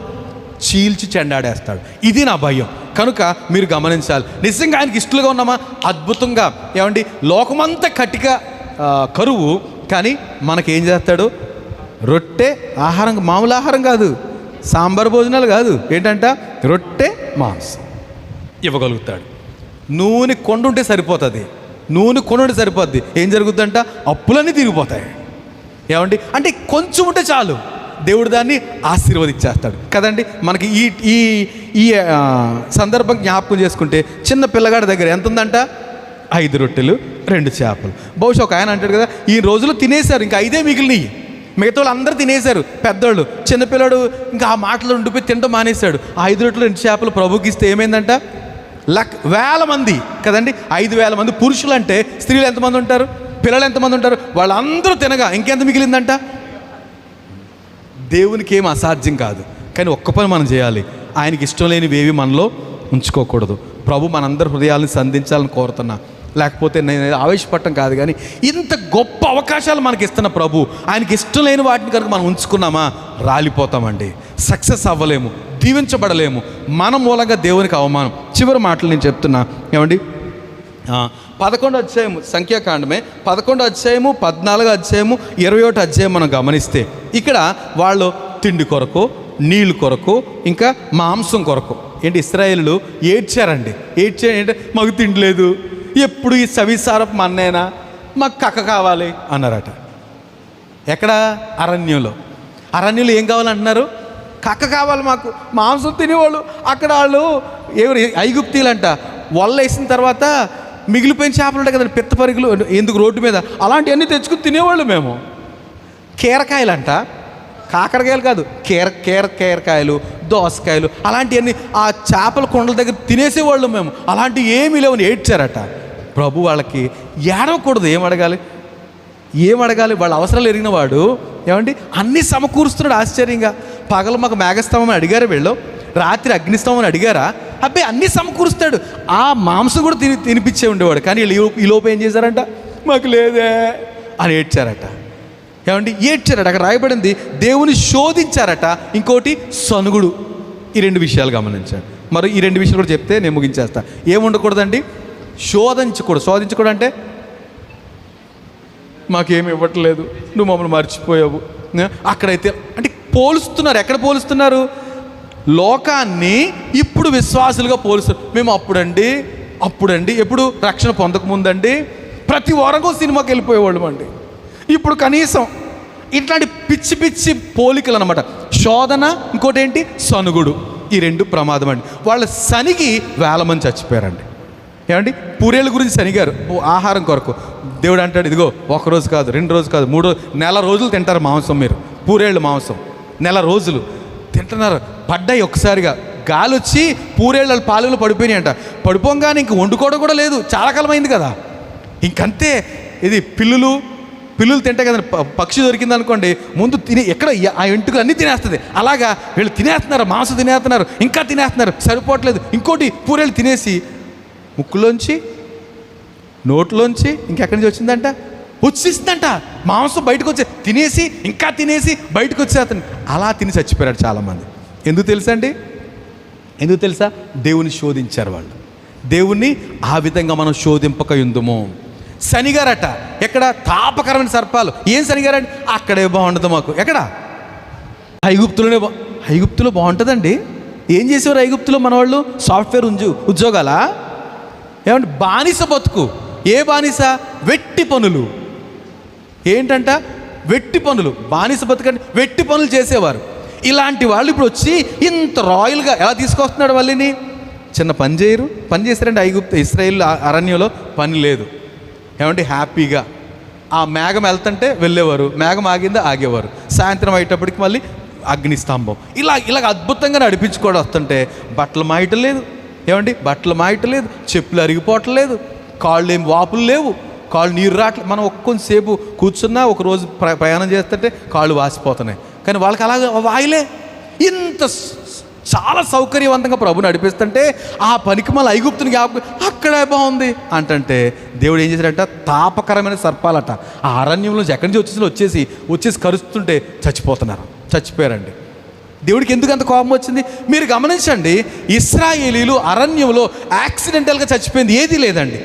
చీల్చి చెండాడేస్తాడు. ఇది నా భయం. కనుక మీరు గమనించాలి, నిజంగా ఆయనకి ఇష్టలుగా ఉన్నామా? అద్భుతంగా, ఏమండి, లోకమంతా కటిక కరువు, కానీ మనకేం చేస్తాడు? రొట్టె ఆహారం, మామూలు ఆహారం కాదు, సాంబార్ భోజనాలు కాదు, ఏంటంట? రొట్టె మాంసం ఇవ్వగలుగుతాడు. నూనె కొండుంటే సరిపోతుంది, నూనె కొండుంటే సరిపోద్ది. ఏం జరుగుతుందంట? అప్పులన్నీ తిరిగిపోతాయి. ఏమండి, అంటే కొంచెం ఉంటే చాలు, దేవుడు దాన్ని ఆశీర్వదించేస్తాడు కదండి. మనకి ఈ ఈ సందర్భం జ్ఞాపకం చేసుకుంటే, చిన్న పిల్లగాడి దగ్గర ఎంత ఉందంట? 5 రొట్టెలు 2 చేపలు. బహుశా ఒక ఆయన అంటాడు కదా, ఈ రోజులు తినేశారు, ఇంకా 5 మిగిలినవి, మిగతా వాళ్ళు అందరూ తినేశారు. పెద్దోళ్ళు, చిన్నపిల్లడు ఇంకా ఆ మాటలు ఉండిపోయి తినడం మానేశాడు. 5 రొట్టెలు 2 చేపలు ప్రభుకి ఇస్తే ఏమైందంట? వేల మంది కదండి, 5,000 మంది. పురుషులు అంటే స్త్రీలు ఎంతమంది ఉంటారు? పిల్లలు ఎంతమంది ఉంటారు? వాళ్ళందరూ తినగా ఇంకెంత మిగిలిందంట? దేవునికి ఏం అసాధ్యం కాదు. కానీ ఒక్క పని మనం చేయాలి, ఆయనకి ఇష్టం లేనివేవి మనలో ఉంచుకోకూడదు. ప్రభు మనందరి హృదయాలను సంధించాలని కోరుతున్నా. లేకపోతే నేను ఆవేశపడటం కాదు, కానీ ఇంత గొప్ప అవకాశాలు మనకి ఇస్తున్న ప్రభు, ఆయనకి ఇష్టం లేని వాటిని కనుక మనం ఉంచుకున్నామా, రాలిపోతామండి, సక్సెస్ అవ్వలేము, దీవించబడలేము. మన మూలంగా దేవునికి అవమానం. చివరి మాటలు నేను చెప్తున్నా, ఏమండి, 11వ అధ్యాయము, సంఖ్యాకాండమే 11వ అధ్యాయము, 14వ అధ్యాయము, 21వ అధ్యాయం మనం గమనిస్తే, ఇక్కడ వాళ్ళు తిండి కొరకు, నీళ్ళు కొరకు, ఇంకా మాంసం కొరకు, ఏంటి ఇశ్రాయేలు ఏడ్చారండి. ఏంటంటే మాకు తిండి లేదు, ఎప్పుడు ఈ సవిసారపు మన్నేనా, మాకు కక్క కావాలి అన్నారట. ఎక్కడ? అరణ్యంలో. అరణ్యంలో ఏం కావాలంటున్నారు? కక్క కావాలి మాకు, మాంసం తినేవాళ్ళు. అక్కడ వాళ్ళు ఎవరు? ఐగుప్తీలంట. వల్ల వేసిన తర్వాత మిగిలిపోయిన చేపలు ఉంటాయి కదండి, పిత్త పరుగులు, ఎందుకు రోడ్డు మీద, అలాంటివన్నీ తెచ్చుకుని తినేవాళ్ళు మేము. కీరకాయలంట, కాకరకాయలు కాదు, కీరకాయలు, దోసకాయలు, అలాంటివన్నీ ఆ చేపల కొండల దగ్గర తినేసేవాళ్ళు మేము. అలాంటివి ఏమీ లేవని ఏడ్చారట. ప్రభు వాళ్ళకి ఏడవకూడదు, ఏం అడగాలి? వాళ్ళ అవసరాలు ఎరిగిన వాడు, ఏమండి, అన్నీ సమకూరుస్తున్నాడు ఆశ్చర్యంగా. పగలు మాకు మేఘస్తంభం అడిగారా వీళ్ళు? రాత్రి అగ్నిస్తంభం అడిగారా? అబ్బాయి అన్నీ సమకూరుస్తాడు. ఆ మాంసం కూడా తినిపించే ఉండేవాడు. కానీ ఈ లోపు ఏం చేశారంట? మాకు లేదే అని ఏడ్చారట. ఏమండి, ఏడ్చారట. అక్కడ రాయబడింది దేవుని శోధించారట. ఇంకోటి సనుగుడు. ఈ 2 విషయాలు గమనించాడు. మరి ఈ 2 విషయాలు కూడా చెప్తే నేను ముగించేస్తా. ఏముండకూడదండి? శోధించకూడదు అంటే మాకేమి ఇవ్వట్లేదు, నువ్వు మమ్మల్ని మర్చిపోయావు. అక్కడైతే అంటే పోలుస్తున్నారు. ఎక్కడ పోలుస్తున్నారు? లోకాన్ని ఇప్పుడు విశ్వాసులుగా పోలుస్తారు. మేము అప్పుడండి ఎప్పుడు రక్షణ పొందకముందండి ప్రతి వారంకో సినిమాకి వెళ్ళిపోయేవాళ్ళం అండి. ఇప్పుడు కనీసం ఇట్లాంటి పిచ్చి పిచ్చి పోలికలు అనమాట. శోధన, ఇంకోటి ఏంటి? సనుగుడు. ఈ 2 ప్రమాదం అండి. వాళ్ళ సనిగి 1000 మంది చచ్చిపోయారండి. ఏమండి, పూరేళ్ళ గురించి సనిగారు ఆహారం కొరకు. దేవుడు అంటాడు, ఇదిగో 1 రోజు కాదు, 2 రోజు కాదు, 3 రోజు, నెల రోజులు తింటారు మాంసం మీరు. పూరేళ్ళు మాంసం నెల రోజులు తింటున్నారు. పడ్డాయి ఒక్కసారిగా, గాలి వచ్చి పూరేళ్ళ పాలులో పడిపోయినాయి అంట. పడిపోగానే ఇంక వండుకోవడం కూడా లేదు, చాలా కాలం అయింది కదా. ఇంకంతే. ఇది పిల్లులు తింటే కదా, పక్షి దొరికింది అనుకోండి, ముందు ఎక్కడ ఆ ఎంటుకలు అన్నీ తినేస్తుంది. అలాగా వీళ్ళు తినేస్తున్నారు, మాంసం తినేస్తున్నారు, ఇంకా తినేస్తున్నారు, సరిపోవట్లేదు. ఇంకోటి పూరేళ్ళు తినేసి ముక్కులోంచి, నోట్లోంచి, ఇంకెక్కడి నుంచి వచ్చిందంట, వచ్చిస్తుందంట మాంసం బయటకు వచ్చే, తినేసి బయటకు వచ్చేస్తాను. అలా తిని చచ్చిపోయారు చాలామంది. ఎందుకు తెలుసా? దేవుని శోధించారు వాళ్ళు. దేవుణ్ణి ఆ విధంగా మనం శోధింపక యుందుము. శనిగారట. ఎక్కడ? తాపకరమైన సర్పాలు. ఏం శనిగారండి? అక్కడే బాగుంటుంది మాకు. ఎక్కడ? ఐగుప్తులో బాగుంటుందండి. ఏం చేసేవారు ఐగుప్తులో మన వాళ్ళు? సాఫ్ట్వేర్ ఉద్యోగాలా? ఏమంటే బానిస బతుకు. ఏ బానిస? వెట్టి పనులు. ఏంటంట? వెట్టి పనులు. బానిస బతుకంటే వెట్టి పనులు చేసేవారు. ఇలాంటి వాళ్ళు ఇప్పుడు వచ్చి ఇంత రాయల్గా ఎలా తీసుకొస్తున్నాడు వాళ్ళని? చిన్న పని చేయరు. పని చేశారంటే ఇశ్రాయేలు అరణ్యంలో పని లేదు. ఏమంటే హ్యాపీగా ఆ మేఘం వెళ్తుంటే వెళ్ళేవారు, మేఘం ఆగిందా ఆగేవారు, సాయంత్రం అయ్యేటప్పటికి మళ్ళీ అగ్నిస్తంభం. ఇలాగ అద్భుతంగా నడిపించుకోవడం వస్తుంటే బట్టలు మాయటం లేదు. ఏమండి, బట్టలు మాయటం లేదు, చెప్పులు అరిగిపోవటం లేదు, కాళ్ళు ఏం వాపులు లేవు, కాళ్ళు నీరు రావట్లేదు. మనం కొంచెంసేపు కూర్చున్నా ఒకరోజు ప్రయాణం చేస్తుంటే కాళ్ళు వాసిపోతున్నాయి. కానీ వాళ్ళకి అలాగే వాయిలే. ఇంత చాలా సౌకర్యవంతంగా ప్రభు నడిపిస్తుంటే ఆ పనికి మళ్ళీ ఐగుప్తుని అక్కడే బాగుంది అంటే దేవుడు ఏం చేశాడంట? తాపకరమైన సర్పాలట ఆ అరణ్యంలో ఎక్కడి నుంచి వచ్చేసి కరుస్తుంటే చచ్చిపోయారండి. దేవుడికి ఎందుకు అంత కోపం వచ్చింది? మీరు గమనించండి, ఇశ్రాయేలీలు అరణ్యంలో యాక్సిడెంటల్గా చచ్చిపోయింది ఏదీ లేదండి.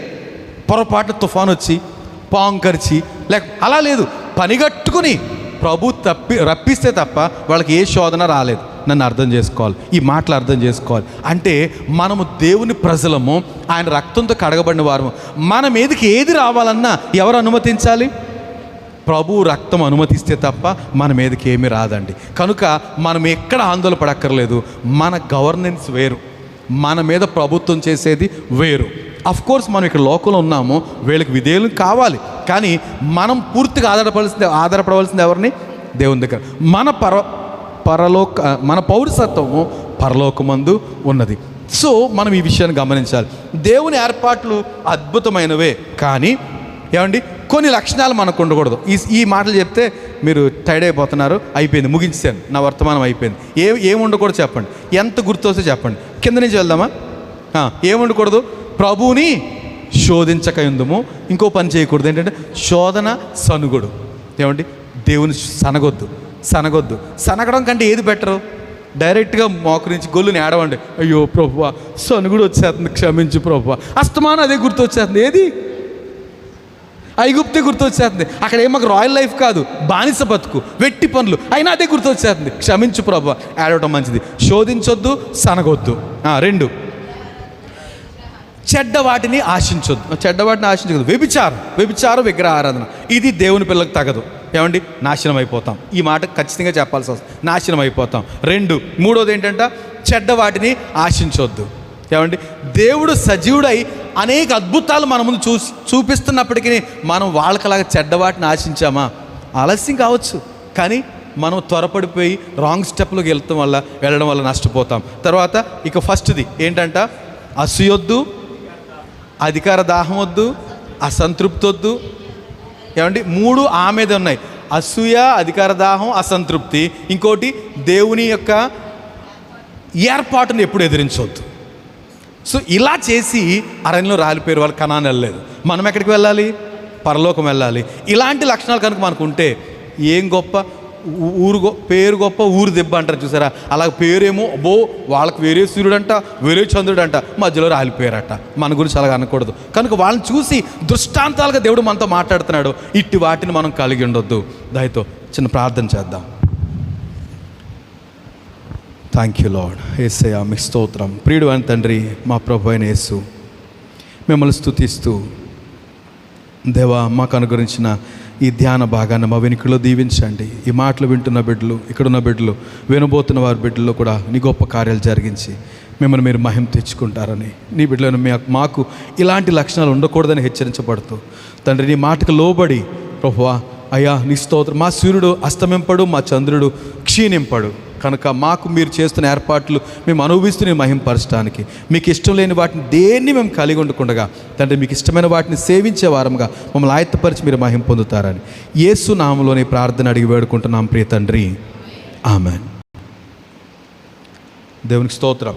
పొరపాటు తుఫాను వచ్చి పాము కరిచి అలా లేదు. పనిగట్టుకుని ప్రభు రప్పిస్తే తప్ప వాళ్ళకి ఏ శోధన రాలేదు. నన్ను అర్థం చేసుకోవాలి, ఈ మాటలు అర్థం చేసుకోవాలి. అంటే మనము దేవుని ప్రజలము, ఆయన రక్తంతో కడగబడిన వారము. మన మీదకి ఏది రావాలన్నా ఎవరు అనుమతించాలి? ప్రభు రక్తం అనుమతిస్తే తప్ప మన మీదకి ఏమీ రాదండి. కనుక మనం ఎక్కడ ఆందోళన పడక్కర్లేదు. మన గవర్నెన్స్ వేరు, మన మీద ప్రభుత్వం చేసేది వేరు. కోర్స్ మనం ఇక్కడ లోకంలో ఉన్నాము, వీళ్ళకి విధేయులు కావాలి. కానీ మనం పూర్తిగా ఆధారపడవలసింది ఎవరిని? దేవుని దగ్గర. మన పౌరసత్వము పరలోకమందు ఉన్నది. సో మనం ఈ విషయాన్ని గమనించాలి. దేవుని ఏర్పాట్లు అద్భుతమైనవే, కానీ ఏమండి కొన్ని లక్షణాలు మనకు ఉండకూడదు. ఈ మాటలు చెప్తే మీరు టైర్డ్ అయిపోతున్నారు. అయిపోయింది, ముగించాను, నా వర్తమానం అయిపోయింది. ఏమి ఉండకూడదు చెప్పండి, ఎంత గుర్తొస్తే చెప్పండి. కింద నుంచి వెళ్దామా? ఏమి ఉండకూడదు? ప్రభువుని శోధించక యుందుము. ఇంకో పని చేయకూడదు, ఏంటంటే శోధన సనుగుడు. ఏమండి, దేవుని సనగొద్దు. సనగడం కంటే ఏది బెటరు? డైరెక్ట్గా మోకరించి గొల్లుని ఏడవండి, అయ్యో ప్రభువా సనుగుడు వచ్చేస్తుంది, క్షమించు ప్రభువా. అస్తమానం అదే గుర్తొచ్చేస్తుంది. ఏది? ఐగుప్తే గుర్తొచ్చేస్తుంది. అక్కడ మాకు రాయల్ లైఫ్ కాదు, బానిస బతుకు, వెట్టి పనులు, అయినా అదే గుర్తొచ్చేస్తుంది. క్షమించు ప్రభువా. ఏడవటం మంచిది. శోధించొద్దు, సనగొద్దు. 2, చెడ్డ వాటిని ఆశించదు. వ్యభిచారం విగ్రహారాధన, ఇది దేవుని పిల్లలకు తగదు. ఏమండి, నాశనం అయిపోతాం. ఈ మాట ఖచ్చితంగా చెప్పాల్సి వస్తుంది, నాశనం అయిపోతాం. 2, 3వది ఏంటంటే చెడ్డ వాటిని ఆశించొద్దు. ఏమండి, దేవుడు సజీవుడై అనేక అద్భుతాలు మన ముందు చూపిస్తున్నప్పటికీ మనం వాళ్ళకలాగా చెడ్డ వాటిని ఆశించామా? ఆలస్యం కావచ్చు, కానీ మనం త్వరపడిపోయి రాంగ్ స్టెప్లోకి వెళ్ళడం వల్ల నష్టపోతాం. తర్వాత ఇక ఫస్ట్ది ఏంటంట? అసూయొద్దు, అధికార దాహం వద్దు, అసంతృప్తి వద్దు. ఏమండి, 3 ఆ మీద ఉన్నాయి: అసూయ, అధికార దాహం, అసంతృప్తి. ఇంకోటి, దేవుని యొక్క ఏర్పాటును ఎప్పుడు ఎదిరించవద్దు. సో ఇలా చేసి అరణ్యంలో రాలిపోయారు వాళ్ళు. కనాను వెళ్ళలేదు. మనం ఎక్కడికి వెళ్ళాలి? పరలోకం వెళ్ళాలి. ఇలాంటి లక్షణాలు కనుక మనకు ఉంటే ఏం గొప్ప పేరు గొప్ప ఊరు దెబ్బ అంటారు చూసారా? అలాగ పేరేమో వాళ్ళకి వేరే సూర్యుడంట, వేరే చంద్రుడంట, మధ్యలో రాలిపోయారట. మన గురించి అలాగ అనకూడదు. కనుక వాళ్ళని చూసి దృష్టాంతాలుగా దేవుడు మనతో మాట్లాడుతున్నాడు. ఇట్టి వాటిని మనం కలిగి ఉండొద్దు. దయతో చిన్న ప్రార్థన చేద్దాం. Thank you lord. యేసయ్యా మీకు స్తోత్రం. ప్రియుడు అని తండ్రి, మా ప్రభు అయిన యేసు, మిమ్మల్ని స్తుతిస్తూ దేవా మాకు అనుగ్రహించిన ఈ ధ్యాన భాగాన్ని మా వెనుకలో దీవించండి. ఈ మాటలు వింటున్న బిడ్డలు, ఇక్కడున్న బిడ్డలు, వినబోతున్న వారి బిడ్డల్లో కూడా నీ గొప్ప కార్యాలు జరిగించి మిమ్మల్ని మీరు మహిమ తెచ్చుకుంటారని, నీ బిడ్డలను మాకు ఇలాంటి లక్షణాలు ఉండకూడదని హెచ్చరించబడుతూ తండ్రి నీ మాటకు లోబడి ప్రభువా అయ్యా నీ స్తోత్రం. మా సూర్యుడు అస్తమింపడు, మా చంద్రుడు క్షీణింపడు. కనుక మాకు మీరు చేస్తున్న ఏర్పాట్లు మేము అనుభవిస్తూ నేను మహింపరచడానికి, మీకు ఇష్టం లేని వాటిని దేన్ని మేము కలిగి ఉండకుండగా తండ్రి మీకు ఇష్టమైన వాటిని సేవించే వారంగా మమ్మల్ని ఆయత్తపరిచి మీరు మహిం పొందుతారని యేసు నామములోని ప్రార్థన అడిగి వేడుకుంటున్నాం ప్రియ తండ్రి. ఆమెన్. దేవునికి స్తోత్రం.